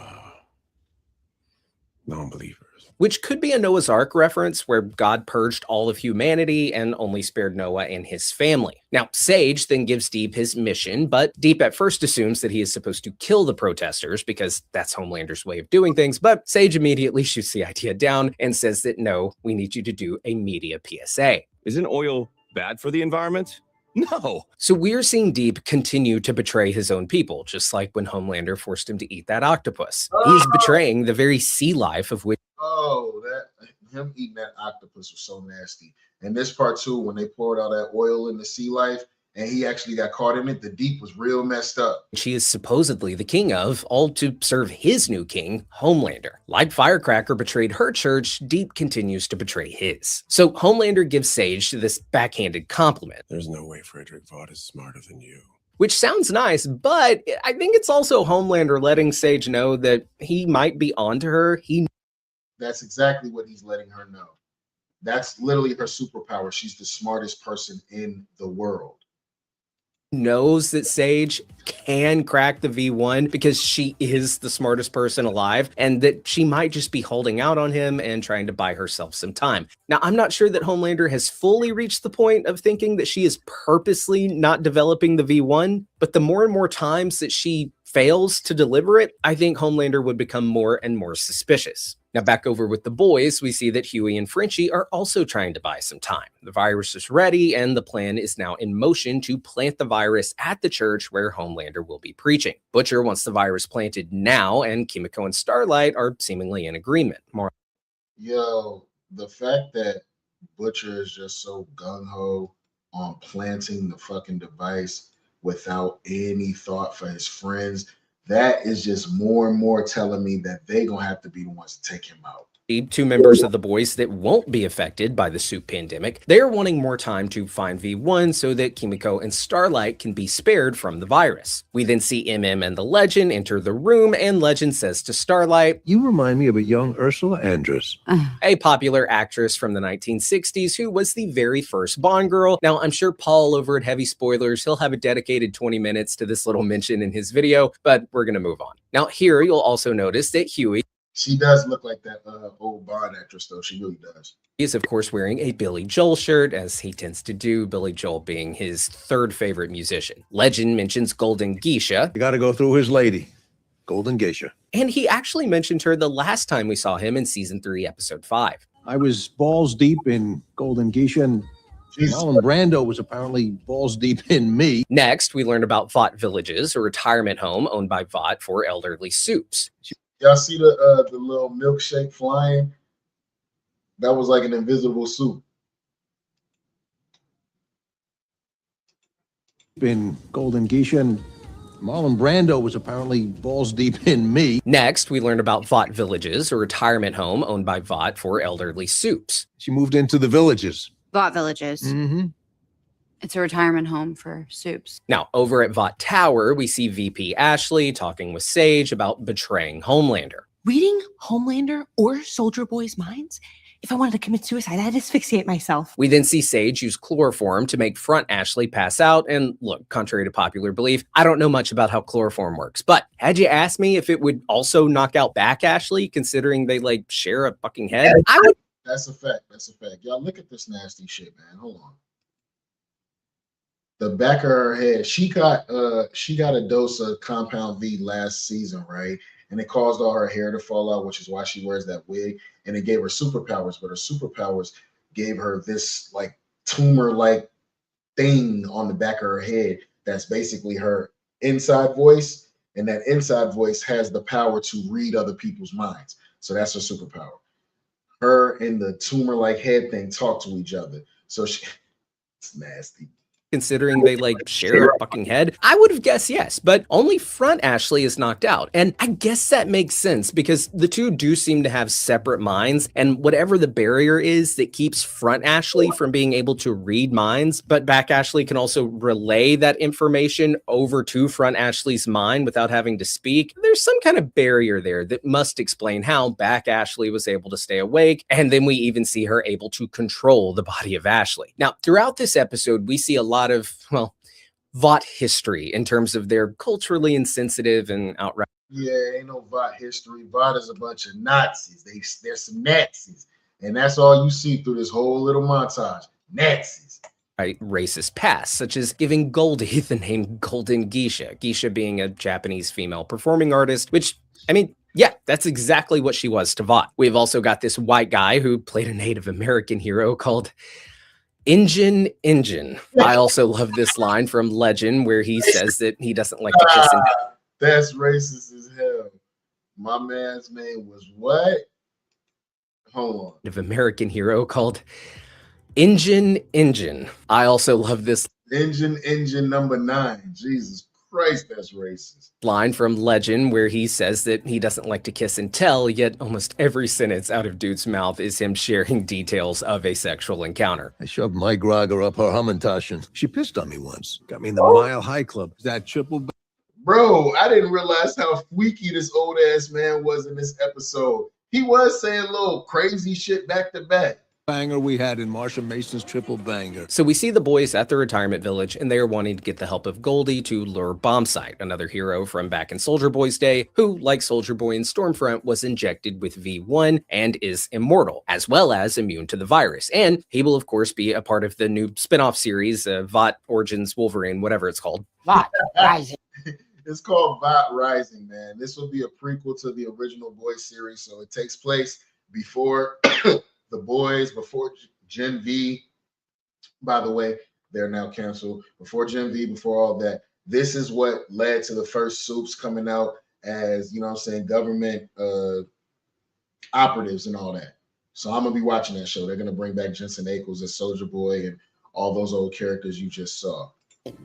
non-believers. Which could be a Noah's Ark reference where God purged all of humanity and only spared Noah and his family. Now, Sage then gives Deep his mission, but Deep at first assumes that he is supposed to kill the protesters because that's Homelander's way of doing things, but Sage immediately shoots the idea down and says that no, we need you to do a media PSA. Isn't oil bad for the environment? No. So we're seeing Deep continue to betray his own people, just like when Homelander forced him to eat that octopus. He's betraying the very sea life of which Him eating that octopus was so nasty. And this part too, when they poured all that oil in the sea life and he actually got caught in it, the Deep was real messed up. She is supposedly the king of, all to serve his new king, Homelander. Like Firecracker betrayed her church, Deep continues to betray his. So Homelander gives Sage this backhanded compliment. There's no way Frederick Vaught is smarter than you. Which sounds nice, but I think it's also Homelander letting Sage know that he might be onto her. That's exactly what he's letting her know. That's literally her superpower. She's the smartest person in the world. Knows that Sage can crack the V1 because she is the smartest person alive, and that she might just be holding out on him and trying to buy herself some time. Now, I'm not sure that Homelander has fully reached the point of thinking that she is purposely not developing the V1, but the more and more times that she fails to deliver it, I think Homelander would become more and more suspicious. Now, back over with the boys, we see that Huey and Frenchie are also trying to buy some time. The virus is ready, and the plan is now in motion to plant the virus at the church where Homelander will be preaching. Butcher wants the virus planted now, and Kimiko and Starlight are seemingly in agreement. Yo, the fact that Butcher is just so gung-ho on planting the fucking device without any thought for his friends, that is just more and more telling me that they gonna have to be the ones to take him out. 2 members of the boys that won't be affected by the soup pandemic, they're wanting more time to find V1 so that Kimiko and Starlight can be spared from the virus. We then see MM and the Legend enter the room, and Legend says to Starlight, "You remind me of a young Ursula Andress." A popular actress from the 1960s who was the very first Bond girl. Now, I'm sure Paul over at Heavy Spoilers, he'll have a dedicated 20 minutes to this little mention in his video, but we're gonna move on. Now, here you'll also notice that Huey, she does look like that old Bond actress, though. She really does. He is, of course, wearing a Billy Joel shirt, as he tends to do, Billy Joel being his third favorite musician. Legend mentions Golden Geisha. You got to go through his lady, Golden Geisha. And he actually mentioned her the last time we saw him in season 3, episode 5. I was balls deep in Golden Geisha, and Marlon Brando was apparently balls deep in me. Next, we learned about Vought Villages, a retirement home owned by Vought for elderly soups. Y'all see the little milkshake flying? That was like an invisible soup. In Golden Geisha, and Marlon Brando was apparently balls deep in me. Next, we learned about Vought Villages, a retirement home owned by Vought for elderly soups. She moved into the villages. Vought Villages. Mm-hmm. It's a retirement home for soups. Now, over at Vought Tower, we see VP Ashley talking with Sage about betraying Homelander. Reading Homelander or Soldier Boy's minds? If I wanted to commit suicide, I'd asphyxiate myself. We then see Sage use chloroform to make Front Ashley pass out. And look, contrary to popular belief, I don't know much about how chloroform works. But had you asked me if it would also knock out Back Ashley, considering they like share a fucking head, I would. That's a fact. That's a fact. Y'all look at this nasty shit, man. Hold on. The back of her head, she got a dose of Compound V last season, right? And it caused all her hair to fall out, which is why she wears that wig. And it gave her superpowers, but her superpowers gave her this like tumor-like thing on the back of her head that's basically her inside voice. And that inside voice has the power to read other people's minds. So that's her superpower. Her and the tumor-like head thing talk to each other. So it's nasty. Considering they like share a fucking head, I would have guessed yes, but only Front Ashley is knocked out. And I guess that makes sense because the two do seem to have separate minds, and whatever the barrier is that keeps Front Ashley from being able to read minds, but Back Ashley can also relay that information over to Front Ashley's mind without having to speak. There's some kind of barrier there that must explain how Back Ashley was able to stay awake, and then we even see her able to control the body of Ashley. Now, throughout this episode, we see a lot of, well, Vought history in terms of their culturally insensitive and outright. Yeah, ain't no Vought history. Vought is a bunch of Nazis. They're some Nazis. And that's all you see through this whole little montage. Nazis. Racist past, such as giving Goldie the name Golden Geisha, Geisha being a Japanese female performing artist, which, I mean, yeah, that's exactly what she was to Vought. We've also got this white guy who played a Native American hero called Engine. I also love this line from Legend where he says that he doesn't like to kiss and that's racist as hell. My man's name was what? Hold on. Native American hero called Engine. I also love this Engine number 9. Jesus Christ, that's racist. Line from Legend where he says that he doesn't like to kiss and tell, yet almost every sentence out of dude's mouth is him sharing details of a sexual encounter. I shoved my grogger up her Hamilton. She pissed on me once. Got me in the Mile High Club. That triple. Bro, I didn't realize how freaky this old ass man was in this episode. He was saying little crazy shit back to back. Banger we had in Marsha Mason's triple banger. So we see the boys at the retirement village, and they are wanting to get the help of Goldie to lure Bombsight, another hero from back in Soldier Boy's day, who, like Soldier Boy in Stormfront, was injected with V1 and is immortal, as well as immune to the virus. And he will, of course, be a part of the new spin-off series, Vought Origins Wolverine, whatever it's called. Vought Rising. It's called Vought Rising, man. This will be a prequel to the original Boys series, so it takes place before the Boys, before Gen V. By the way, they're now canceled. Before Gen V, before all that, this is what led to the first soups coming out as, you know what I'm saying, government operatives and all that. So I'm going to be watching that show. They're going to bring back Jensen Ackles as Soldier Boy and all those old characters you just saw.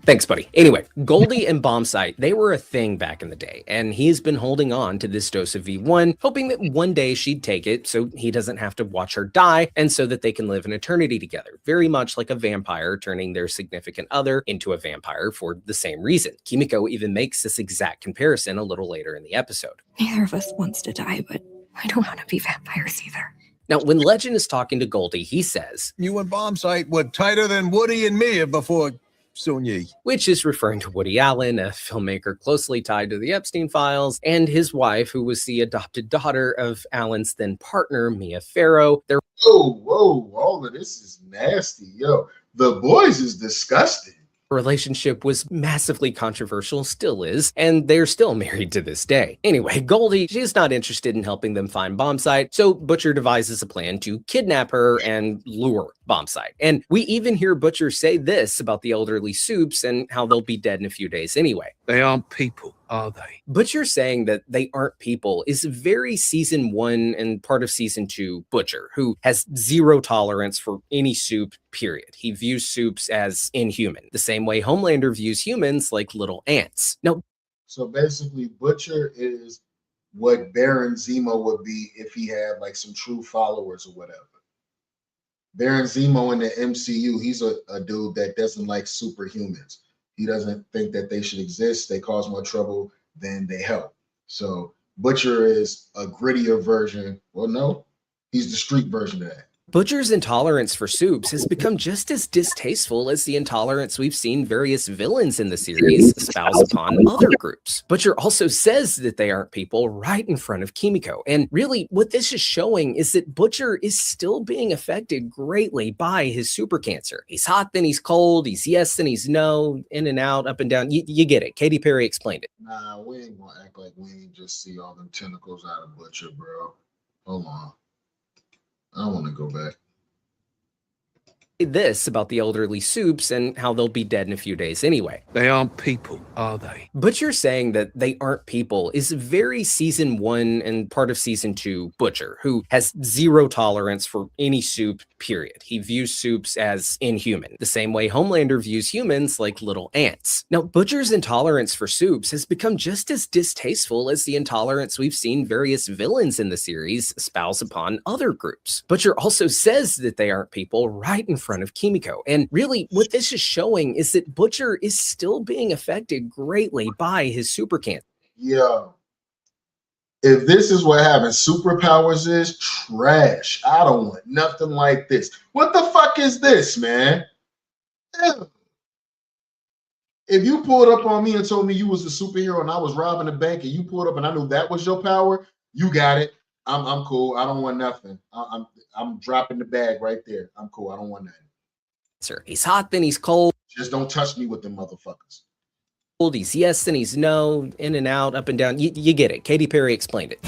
Thanks, buddy. Anyway, Goldie and Bombsight, they were a thing back in the day, and he's been holding on to this dose of V1, hoping that one day she'd take it so he doesn't have to watch her die, and so that they can live an eternity together, very much like a vampire turning their significant other into a vampire for the same reason. Kimiko even makes this exact comparison a little later in the episode. Neither of us wants to die, but I don't want to be vampires either. Now, when Legend is talking to Goldie, he says, "You and Bombsight were tighter than Woody and me before Soon-Yi," which is referring to Woody Allen, a filmmaker closely tied to the Epstein files, and his wife, who was the adopted daughter of Allen's then partner, Mia Farrow. Whoa, all of this is nasty. Yo, The Boys is disgusting. Relationship was massively controversial, still is, and they're still married to this day. Anyway, Goldie, she's not interested in helping them find Bombsight, so Butcher devises a plan to kidnap her and lure bomb site. And we even hear Butcher say this about the elderly Soups and how they'll be dead in a few days anyway. They aren't people, are they? Butcher saying that they aren't people is very season 1 and part of season 2 Butcher, who has zero tolerance for any soup, period. He views soups as inhuman, the same way Homelander views humans like little ants. Now, so basically, Butcher is what Baron Zemo would be if he had like some true followers or whatever. Baron Zemo in the MCU, he's a dude that doesn't like superhumans. He doesn't think that they should exist. They cause more trouble than they help. So Butcher is a grittier version. Well, no, he's the street version of that. Butcher's intolerance for soups has become just as distasteful as the intolerance we've seen various villains in the series espouse upon other groups. Butcher also says that they aren't people right in front of Kimiko. And really, what this is showing is that Butcher is still being affected greatly by his super cancer. He's hot, then he's cold. He's yes, then he's no, in and out, up and down. You get it. Katy Perry explained it. Nah, we ain't gonna act like we ain't just see all them tentacles out of Butcher, bro. Hold on. I want to go back. This about the elderly Soups and how they'll be dead in a few days anyway. They aren't people, are they? Butcher saying that they aren't people is very season 1 and part of season 2 Butcher, who has zero tolerance for any soup, period. He views soups as inhuman, the same way Homelander views humans like little ants. Now, Butcher's intolerance for soups has become just as distasteful as the intolerance we've seen various villains in the series espouse upon other groups. Butcher also says that they aren't people right in front of Kimiko. And really, what this is showing is that Butcher is still being affected greatly by his super cancer. Yeah. If this is what having superpowers is, trash. I don't want nothing like this. What the fuck is this, man? Ew. If you pulled up on me and told me you was a superhero and I was robbing a bank and you pulled up and I knew that was your power, you got it. I'm cool. I don't want nothing. I'm dropping the bag right there. I'm cool. I don't want nothing. Sir, he's hot, then he's cold. Just don't touch me with them motherfuckers. He's yes, then he's no, in and out, up and down. You get it. Katy Perry explained it.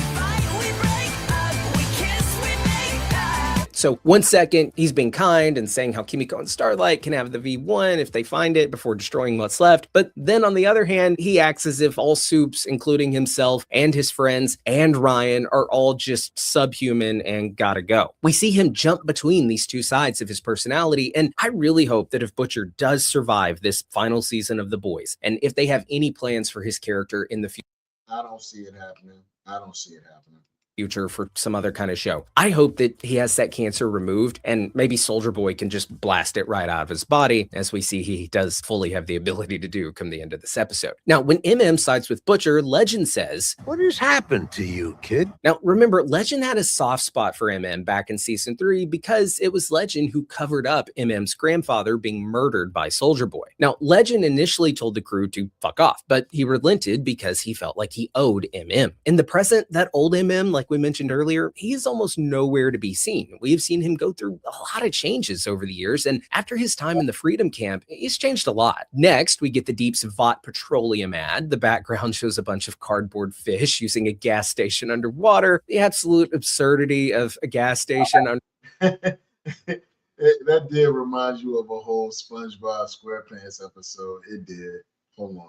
So 1 second, he's being kind and saying how Kimiko and Starlight can have the V1 if they find it before destroying what's left. But then on the other hand, he acts as if all soups, including himself and his friends and Ryan, are all just subhuman and gotta go. We see him jump between these two sides of his personality, and I really hope that if Butcher does survive this final season of The Boys, and if they have any plans for his character in the future, I don't see it happening. I don't see it happening. Future for some other kind of show. I hope that he has that cancer removed and maybe Soldier Boy can just blast it right out of his body, as we see he does fully have the ability to do come the end of this episode. Now, when MM sides with Butcher, Legend says, "What has happened to you, kid?" Now, remember, Legend had a soft spot for MM back in season 3 because it was Legend who covered up MM's grandfather being murdered by Soldier Boy. Now, Legend initially told the crew to fuck off, but he relented because he felt like he owed MM. In the present, that old MM, like we mentioned earlier, he is almost nowhere to be seen. We have seen him go through a lot of changes over the years, and after his time in the Freedom Camp, he's changed a lot. Next, we get the Deep's Vought Petroleum ad. The background shows a bunch of cardboard fish using a gas station underwater. The absolute absurdity of a gas station. That did remind you of a whole SpongeBob SquarePants episode. It did. Hold on.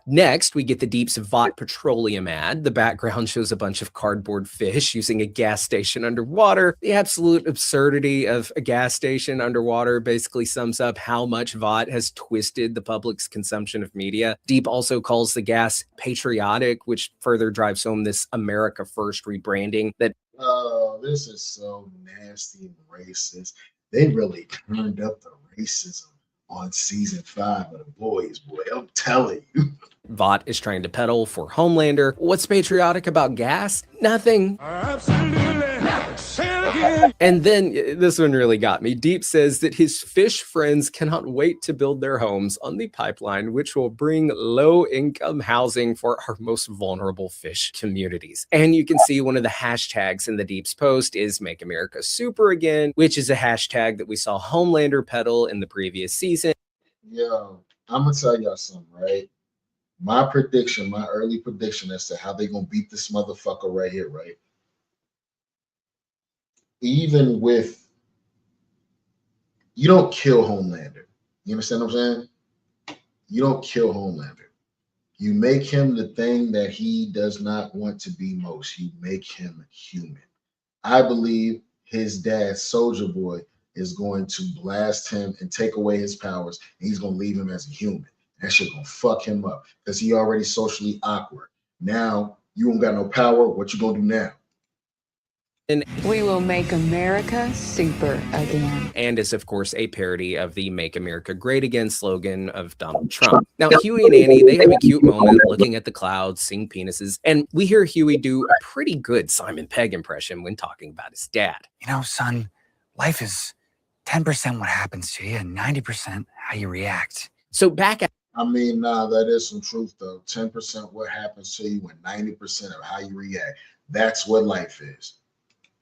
Next, we get the Deep's Vought Petroleum ad. The background shows a bunch of cardboard fish using a gas station underwater. The absolute absurdity of a gas station underwater basically sums up how much Vought has twisted the public's consumption of media. Deep also calls the gas patriotic, which further drives home this America First rebranding that... Oh, this is so nasty and racist. They really turned up the racism on season 5 of The Boys, boy. I'm telling you. Vought is trying to peddle for Homelander. What's patriotic about gas? Nothing. Absolutely. And then this one really got me. Deep says that his fish friends cannot wait to build their homes on the pipeline, which will bring low-income housing for our most vulnerable fish communities. And you can see one of the hashtags in the Deep's post is Make America Super Again, which is a hashtag that we saw Homelander peddle in the previous season. Yo, I'm gonna tell y'all something, right? My prediction, my early prediction as to how they gonna beat this motherfucker right here, right? even with, you don't kill Homelander. You understand what I'm saying? You don't kill Homelander. You make him the thing that he does not want to be most. You make him human. I believe his dad, Soldier Boy, is going to blast him and take away his powers, and he's going to leave him as a human. That shit going to fuck him up because he already socially awkward. Now, you don't got no power. What you going to do now? We will make America super again. And is, of course, a parody of the Make America Great Again slogan of Donald Trump. Now, Huey and Annie, they have a cute moment looking at the clouds, seeing penises, and we hear Huey do a pretty good Simon Pegg impression when talking about his dad. You know, son, life is 10% what happens to you and 90% how you react. So back at I mean, nah, that is some truth, though. 10% what happens to you and 90% of how you react. That's what life is.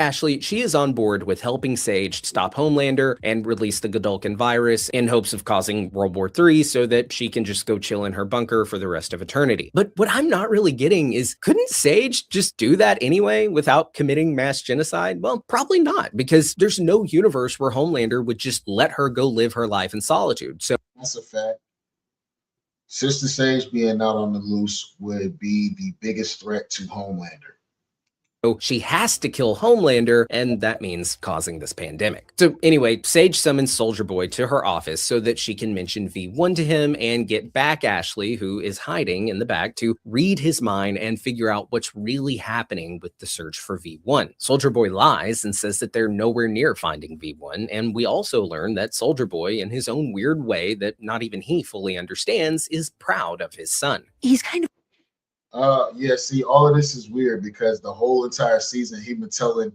Ashley, she is on board with helping Sage stop Homelander and release the Godolkin virus in hopes of causing World War III so that she can just go chill in her bunker for the rest of eternity. But what I'm not really getting is, couldn't Sage just do that anyway without committing mass genocide? Well, probably not, because there's no universe where Homelander would just let her go live her life in solitude. So that's a fact. Sister Sage being out on the loose would be the biggest threat to Homelander. So she has to kill Homelander, and that means causing this pandemic. So anyway, Sage summons Soldier Boy to her office so that she can mention V1 to him and get back Ashley, who is hiding in the back, to read his mind and figure out what's really happening with the search for V1. Soldier Boy lies and says that they're nowhere near finding V1, and we also learn that Soldier Boy, in his own weird way that not even he fully understands, is proud of his son. He's kind of yeah, see, all of this is weird because the whole entire season he been telling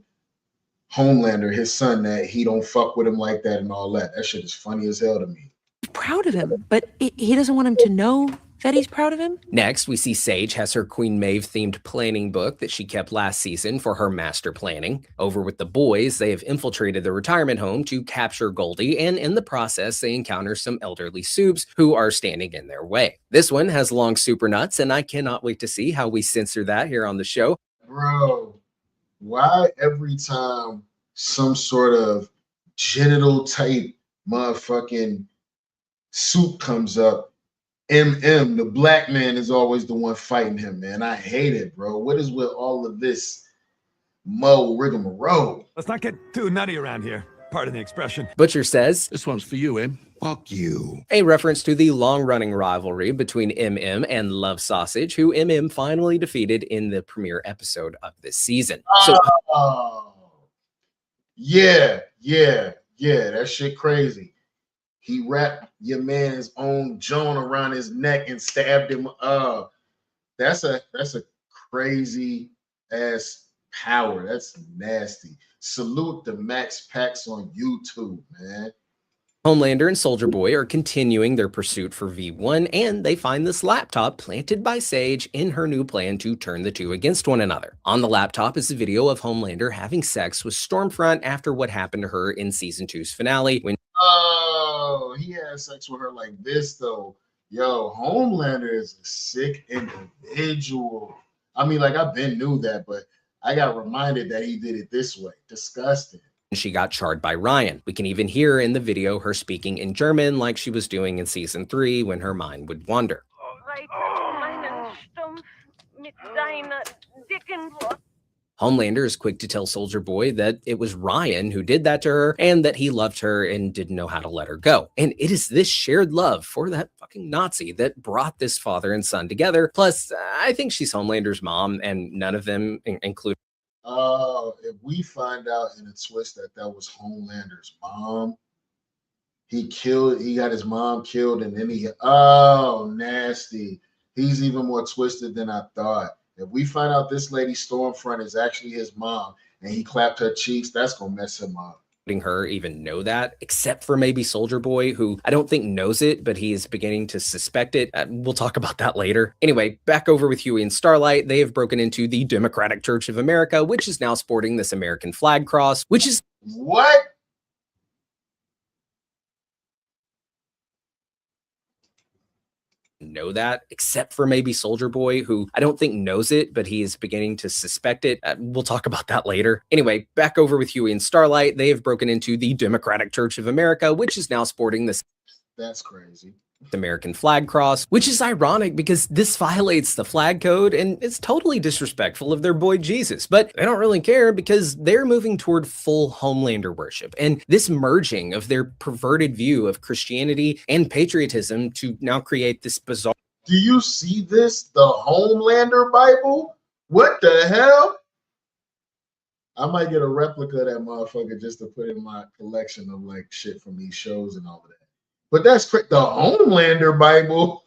Homelander, his son, that he don't fuck with him like that and all that. That shit is funny as hell to me. proud of him, but he doesn't want him to know that he's proud of him. Next, we see Sage has her Queen Maeve themed planning book that she kept last season for her master planning. Over with the boys, they have infiltrated the retirement home to capture Goldie, and in the process, they encounter some elderly soups who are standing in their way. This one has long super nuts, and I cannot wait to see how we censor that here on the show. Bro, why every time some sort of genital type motherfucking soup comes up, the black man is always the one fighting him, man. I hate it, bro. What is with all of this rigmarole? Let's not get too nutty around here. Pardon the expression. Butcher says, "This one's for you, Em. Fuck you." A reference to the long-running rivalry between MM and Love Sausage, who MM finally defeated in the premiere episode of this season. Yeah, that shit crazy. He wrapped your man's own Joan around his neck and stabbed him. That's a crazy ass power. That's nasty. Salute the Max Packs on YouTube, man. Homelander and Soldier Boy are continuing their pursuit for V1, and they find this laptop planted by Sage in her new plan to turn the two against one another. On the laptop is a video of Homelander having sex with Stormfront after what happened to her in Season 2's finale when he had sex with her like this, though. Yo, Homelander is a sick individual. I mean, like, I've been knew that, but I got reminded that he did it this way. Disgusting. she got charred by Ryan. We can even hear in the video her speaking in German like she was doing in Season 3 when her mind would wander. Homelander is quick to tell Soldier Boy that it was Ryan who did that to her and that he loved her and didn't know how to let her go. And it is this shared love for that fucking Nazi that brought this father and son together. Plus, I think she's Homelander's mom, and none of them include. If we find out in a twist that that was Homelander's mom, he got his mom killed, and then nasty. He's even more twisted than I thought. If we find out this lady Stormfront is actually his mom and he clapped her cheeks, that's gonna mess him up. Her even know that, except for maybe Soldier Boy, who I don't think knows it, but he is beginning to suspect it. We'll talk about that later. Anyway, back over with Huey and Starlight. They have broken into the Democratic Church of America, which is now sporting this American flag cross, which is what? know that, except for maybe Soldier Boy, who I don't think knows it, but he is beginning to suspect it. We'll talk about that later. Anyway, back over with Huey and Starlight. They have broken into the Democratic Church of America, which is now sporting this. That's crazy. American flag cross, which is ironic because this violates the flag code and it's totally disrespectful of their boy Jesus, but they don't really care because they're moving toward full Homelander worship. And this merging of their perverted view of Christianity and patriotism to now create this bizarre. Do you see this? The Homelander Bible? What the hell? I might get a replica of that motherfucker just to put in my collection of like shit from these shows and all of that. But that's the Homelander Bible.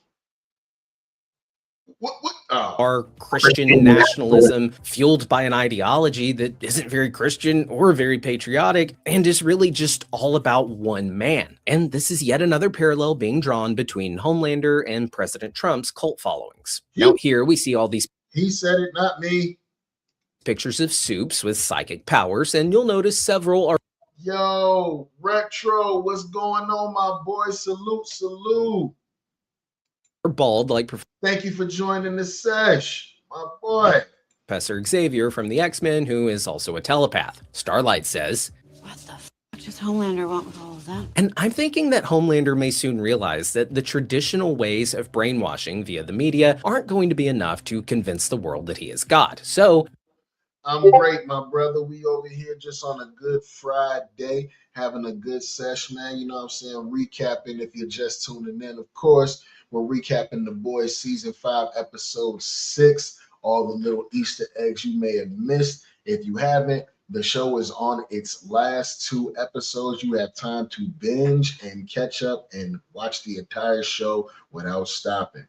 What? Our Christian nationalism fueled by an ideology that isn't very Christian or very patriotic and is really just all about one man. And this is yet another parallel being drawn between Homelander and President Trump's cult followings. Now here we see all these. He said it, not me. Pictures of Supes with psychic powers, and you'll notice several are. Yo, Retro, what's going on, my boy? Salute, salute. Bald like. Thank you for joining the sesh, my boy. Professor Xavier from the X-Men, who is also a telepath. Starlight says, What the f does Homelander want with all of that? And I'm thinking that Homelander may soon realize that the traditional ways of brainwashing via the media aren't going to be enough to convince the world that he is God. So I'm great, my brother. We over here just on a good Friday, having a good sesh, man. You know what I'm saying? Recapping if you're just tuning in. Of course, we're recapping The Boys Season 5, Episode 6. All the little Easter eggs you may have missed. If you haven't, the show is on its last 2 episodes. You have time to binge and catch up and watch the entire show without stopping.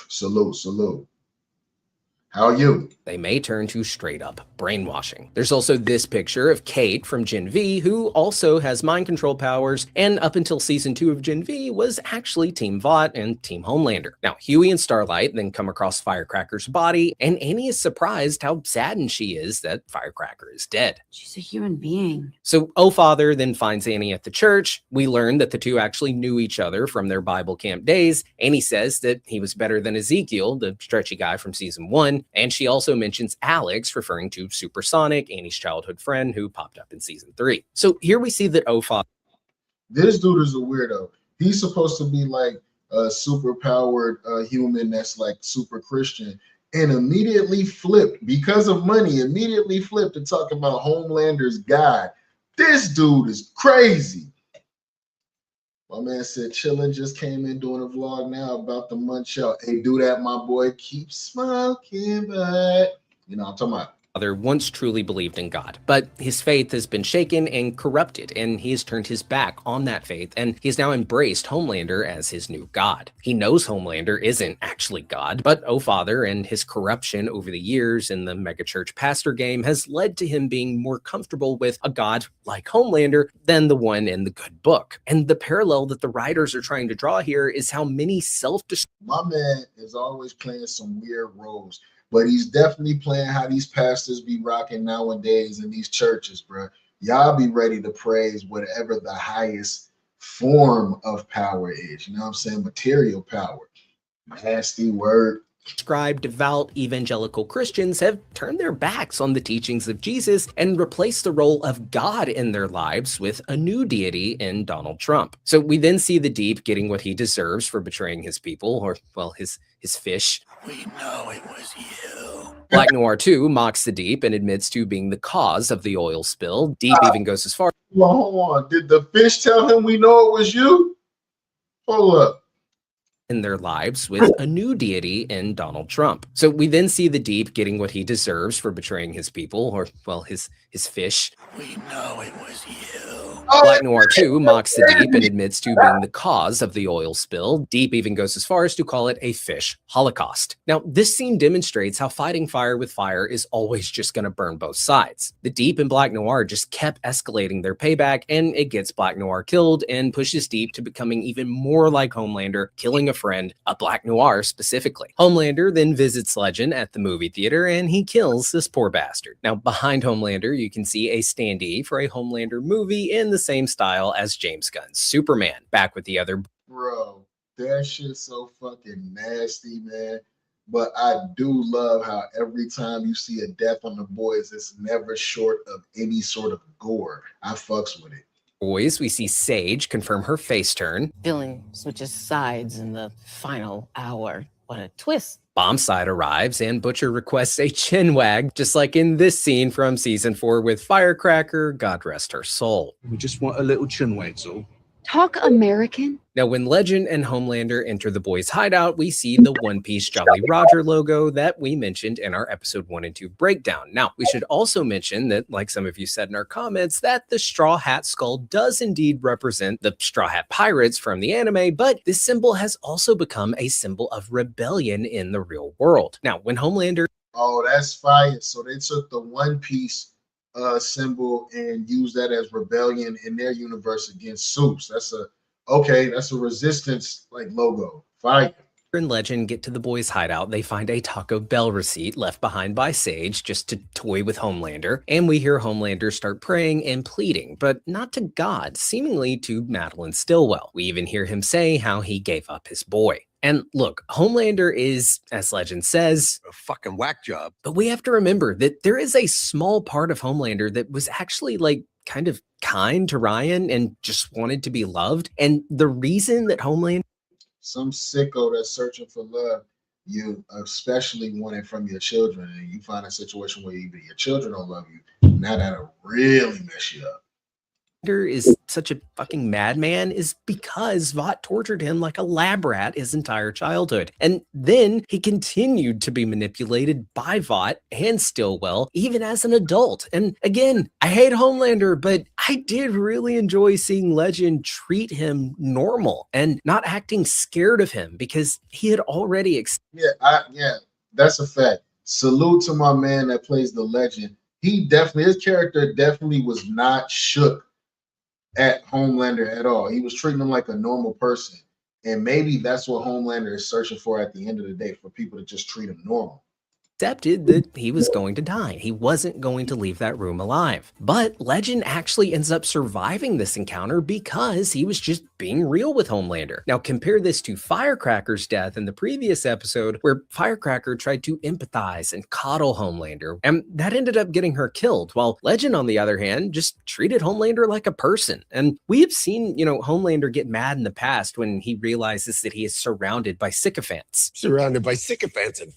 Salute, salute. How are you? They may turn to straight up brainwashing. There's also this picture of Kate from Gen V, who also has mind control powers, and up until season 2 of Gen V was actually Team Vought and Team Homelander. Now, Huey and Starlight then come across Firecracker's body, and Annie is surprised how saddened she is that Firecracker is dead. She's a human being. So O-Father then finds Annie at the church. We learn that the two actually knew each other from their Bible camp days. Annie says that he was better than Ezekiel, the stretchy guy from season 1, and she also mentions Alex, referring to Supersonic, Annie's childhood friend who popped up in season 3. So here we see that O-Father. This dude is a weirdo. He's supposed to be like a super powered human that's like super Christian, and immediately flipped because of money, immediately flipped to talk about Homelander's God. This dude is crazy. My man said chillin', just came in doing a vlog now about the munch out. Hey, do that, my boy. Keep smoking, but you know I'm talking about. Once truly believed in God, but his faith has been shaken and corrupted, and he has turned his back on that faith, and he's now embraced Homelander as his new God. He knows Homelander isn't actually God, but O-Father and his corruption over the years in the megachurch pastor game has led to him being more comfortable with a God like Homelander than the one in the good book. And the parallel that the writers are trying to draw here is how many My man is always playing some weird roles. But he's definitely playing how these pastors be rocking nowadays in these churches, bro. Y'all be ready to praise whatever the highest form of power is. You know what I'm saying? Material power. Nasty word. Described devout evangelical Christians have turned their backs on the teachings of Jesus and replaced the role of God in their lives with a new deity in Donald Trump. So we then see the Deep getting what he deserves for betraying his people, or, well, his fish. We know it was you. Black Noir 2 mocks the Deep and admits to being the cause of the oil spill. Deep even goes as far. Well, hold on. Did the fish tell him we know it was you? Hold up. In their lives with a new deity in Donald Trump. So we then see the Deep getting what he deserves for betraying his people, or, well, his fish. We know it was you. Black Noir 2 mocks the Deep and admits to being the cause of the oil spill. Deep even goes as far as to call it a fish holocaust. Now, this scene demonstrates how fighting fire with fire is always just going to burn both sides. The Deep and Black Noir just kept escalating their payback, and it gets Black Noir killed and pushes Deep to becoming even more like Homelander, killing a friend, a Black Noir specifically. Homelander then visits Legend at the movie theater, and he kills this poor bastard. Now, behind Homelander, you can see a standee for a Homelander movie in the same style as James Gunn's Superman. Back with the other. Bro, That shit's so fucking nasty, man. But I do love how every time you see a death on the boys, it's never short of any sort of gore. I fucks with it. Boys, we see Sage confirm her face turn. Villain switches sides in the final hour. What a twist. Bombside arrives and Butcher requests a chin wag, just like in this scene from season 4 with Firecracker, God rest her soul. We just want a little chin wag, so. Talk American? Now, when Legend and Homelander enter the boys' hideout, we see the One Piece Jolly Roger logo that we mentioned in our episode 1 and 2 breakdown. Now, we should also mention that, like some of you said in our comments, that the Straw Hat skull does indeed represent the Straw Hat Pirates from the anime, but this symbol has also become a symbol of rebellion in the real world. Now, when Homelander... Oh, that's fire. So they took the One Piece symbol and use that as rebellion in their universe against Supes. That's a resistance like logo. Fire. And Legend get to the boys' hideout, they find a Taco Bell receipt left behind by Sage just to toy with Homelander, and we hear Homelander start praying and pleading, but not to God, seemingly to Madeline Stillwell. We even hear him say how he gave up his boy. And look, Homelander is, as Legend says, a fucking whack job. But we have to remember that there is a small part of Homelander that was actually like kind of kind to Ryan and just wanted to be loved. And the reason that Homelander... Some sicko that's searching for love, you especially want it from your children, and you find a situation where even your children don't love you, now that'll really mess you up. Is such a fucking madman is because Vought tortured him like a lab rat his entire childhood. And then he continued to be manipulated by Vought and Stillwell, even as an adult. And again, I hate Homelander, but I did really enjoy seeing Legend treat him normal and not acting scared of him because he had already... Yeah, that's a fact. Salute to my man that plays the Legend. His character definitely was not shook at Homelander at all. He was treating him like a normal person. And maybe that's what Homelander is searching for at the end of the day, for people to just treat him normal. Accepted that he was going to die. He wasn't going to leave that room alive. But Legend actually ends up surviving this encounter because he was just being real with Homelander. Now compare this to Firecracker's death in the previous episode, where Firecracker tried to empathize and coddle Homelander, and that ended up getting her killed, while Legend, on the other hand, just treated Homelander like a person. And we have seen, Homelander get mad in the past when he realizes that he is surrounded by sycophants. Surrounded by sycophants and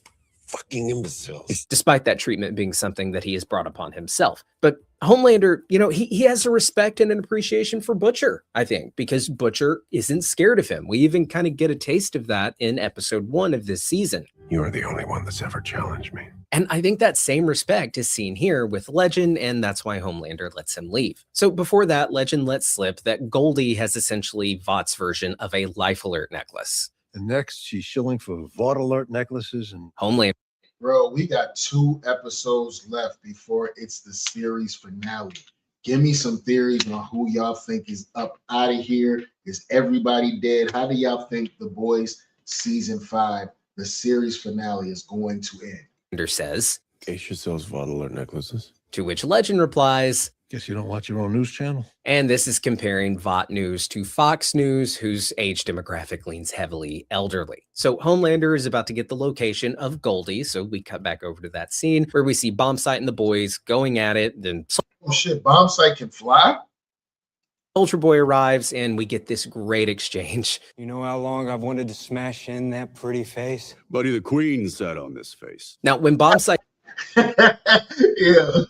fucking imbeciles. Despite that treatment being something that he has brought upon himself. But Homelander, he has a respect and an appreciation for Butcher, I think, because Butcher isn't scared of him. We even kind of get a taste of that in episode 1 of this season. You are the only one that's ever challenged me. And I think that same respect is seen here with Legend, and that's why Homelander lets him leave. So before that, Legend lets slip that Goldie has essentially Vought's version of a life alert necklace. And next, she's shilling for Vought alert necklaces and Homelander. Bro, we got 2 episodes left before it's the series finale. Give me some theories on who y'all think is up out of here. Is everybody dead? How do y'all think The Boys season 5, the series finale, is going to end? Says, Aisha sells Vought alert necklaces. To which Legend replies, guess you don't watch your own news channel? And this is comparing Vought News to Fox News, whose age demographic leans heavily elderly. So Homelander is about to get the location of Goldie, so we cut back over to that scene where we see Bombsight and the boys going at it. Then oh shit, Bombsight can fly? Soldier Boy arrives, and we get this great exchange. You know how long I've wanted to smash in that pretty face? Buddy, the Queen sat on this face. Now, when Bombsight... Yeah.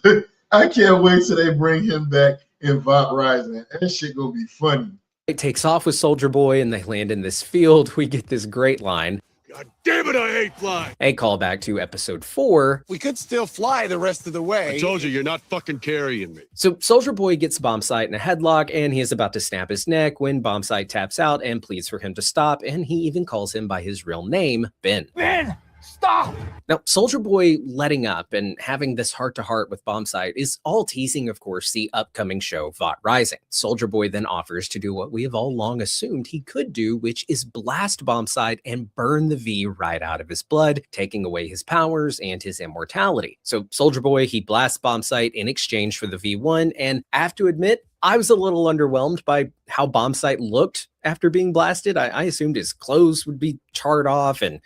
I can't wait till they bring him back in Vought Rising. That shit gonna be funny. It takes off with Soldier Boy and they land in this field. We get this great line. God damn it, I hate flying. A callback to episode 4. We could still fly the rest of the way. I told you, you're not fucking carrying me. So Soldier Boy gets Bombsight in a headlock and he is about to snap his neck when Bombsight taps out and pleads for him to stop. And he even calls him by his real name, Ben. Ben! Stop! Now, Soldier Boy letting up and having this heart-to-heart with Bombsight is all teasing, of course, the upcoming show, Vought Rising. Soldier Boy then offers to do what we have all long assumed he could do, which is blast Bombsight and burn the V right out of his blood, taking away his powers and his immortality. So Soldier Boy, he blasts Bombsight in exchange for the V1, and I have to admit, I was a little underwhelmed by how Bombsight looked after being blasted. I assumed his clothes would be charred off and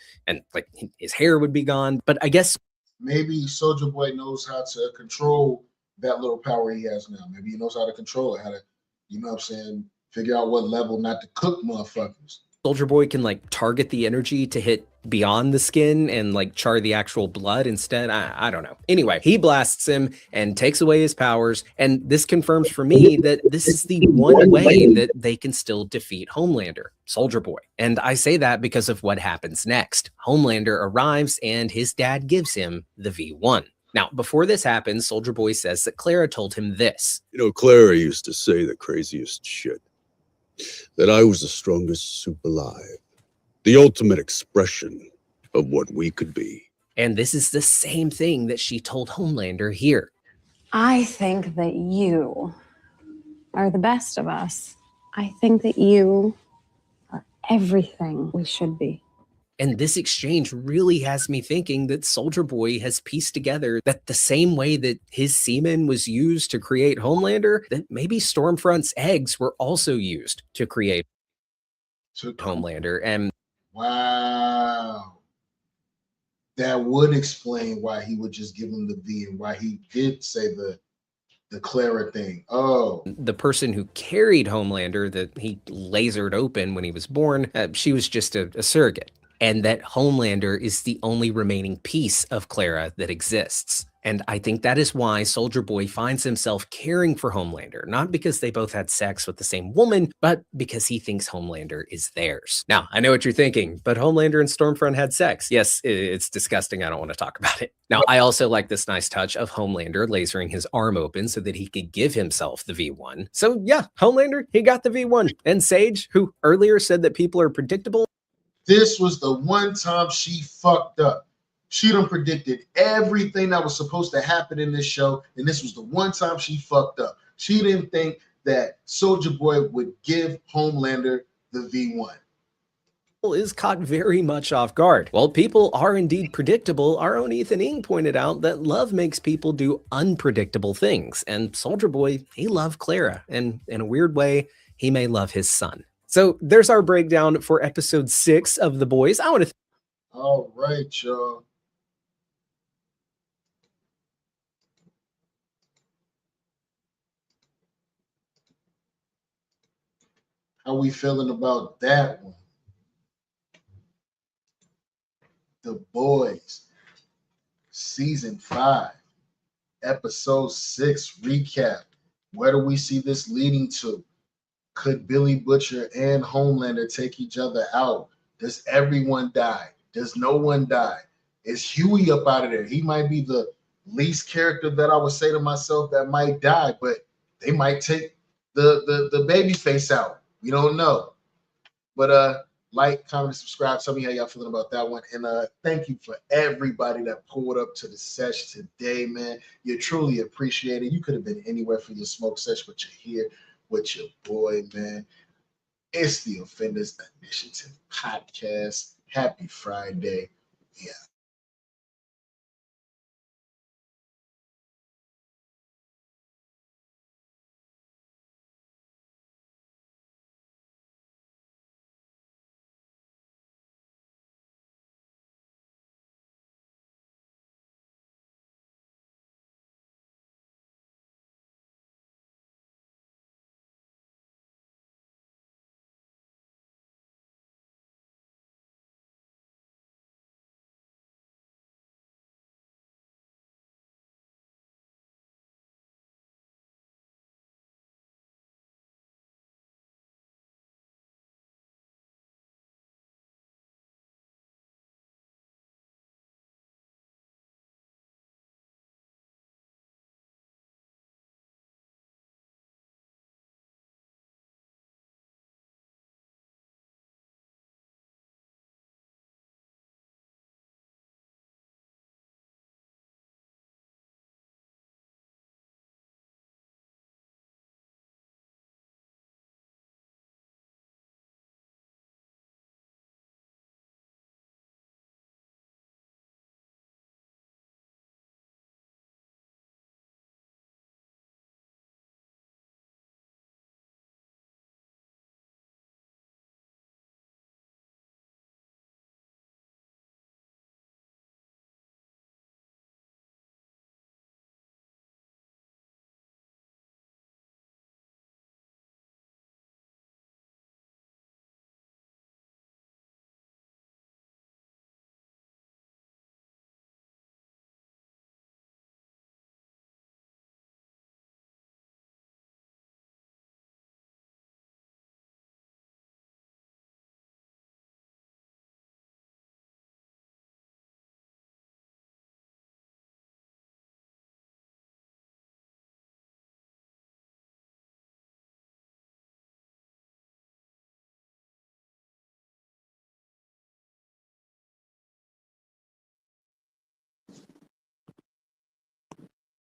like his hair would be gone. But I guess maybe Soldier Boy knows how to control that little power he has now. Maybe he knows how to control it, how to, you know what I'm saying, figure out what level not to cook motherfuckers. Soldier Boy can like target the energy to hit beyond the skin and like char the actual blood instead. I don't know. Anyway, he blasts him and takes away his powers. And this confirms for me that this is the one way that they can still defeat Homelander, Soldier Boy. And I say that because of what happens next. Homelander arrives and his dad gives him the V1. Now, before this happens, Soldier Boy says that Clara told him this. You know, Clara used to say the craziest shit. That I was the strongest soup alive. The ultimate expression of what we could be. And this is the same thing that she told Homelander here. I think that you are the best of us. I think that you are everything we should be. And this exchange really has me thinking that Soldier Boy has pieced together that the same way that his semen was used to create Homelander, that maybe Stormfront's eggs were also used to create Homelander. And wow, that would explain why he would just give him the V and why he did say the Clara thing. Oh, the person who carried Homelander that he lasered open when he was born, she was just a surrogate. And that Homelander is the only remaining piece of Clara that exists. And I think that is why Soldier Boy finds himself caring for Homelander, not because they both had sex with the same woman, but because he thinks Homelander is theirs. Now, I know what you're thinking, but Homelander and Stormfront had sex. Yes, it's disgusting. I don't want to talk about it. Now, I also like this nice touch of Homelander lasering his arm open so that he could give himself the V1. So yeah, Homelander, he got the V1. And Sage, who earlier said that people are predictable, this was the one time she fucked up. She done predicted everything that was supposed to happen in this show, and this was the one time she fucked up. She didn't think that Soldier Boy would give Homelander the V1. Is caught very much off guard. While people are indeed predictable, our own Ethan Ing pointed out that love makes people do unpredictable things, and Soldier Boy, he loved Clara, and in a weird way, he may love his son. So there's our breakdown for episode 6 of The Boys. I want to. All right, y'all. How we feeling about that one? The Boys, season 5, episode 6 recap. Where do we see this leading to? Could Billy Butcher and Homelander take each other out? Does everyone die? Does no one die? Is Huey up out of there? He might be the least character that I would say to myself that might die, but they might take the baby face out. We don't know. But like, comment, and subscribe. Tell me how y'all feeling about that one. And thank you for everybody that pulled up to the sesh today, man. You truly appreciate it. You could have been anywhere for your smoke sesh, but you're here with your boy, man. It's the Offenders Initiative podcast. Happy Friday. Yeah.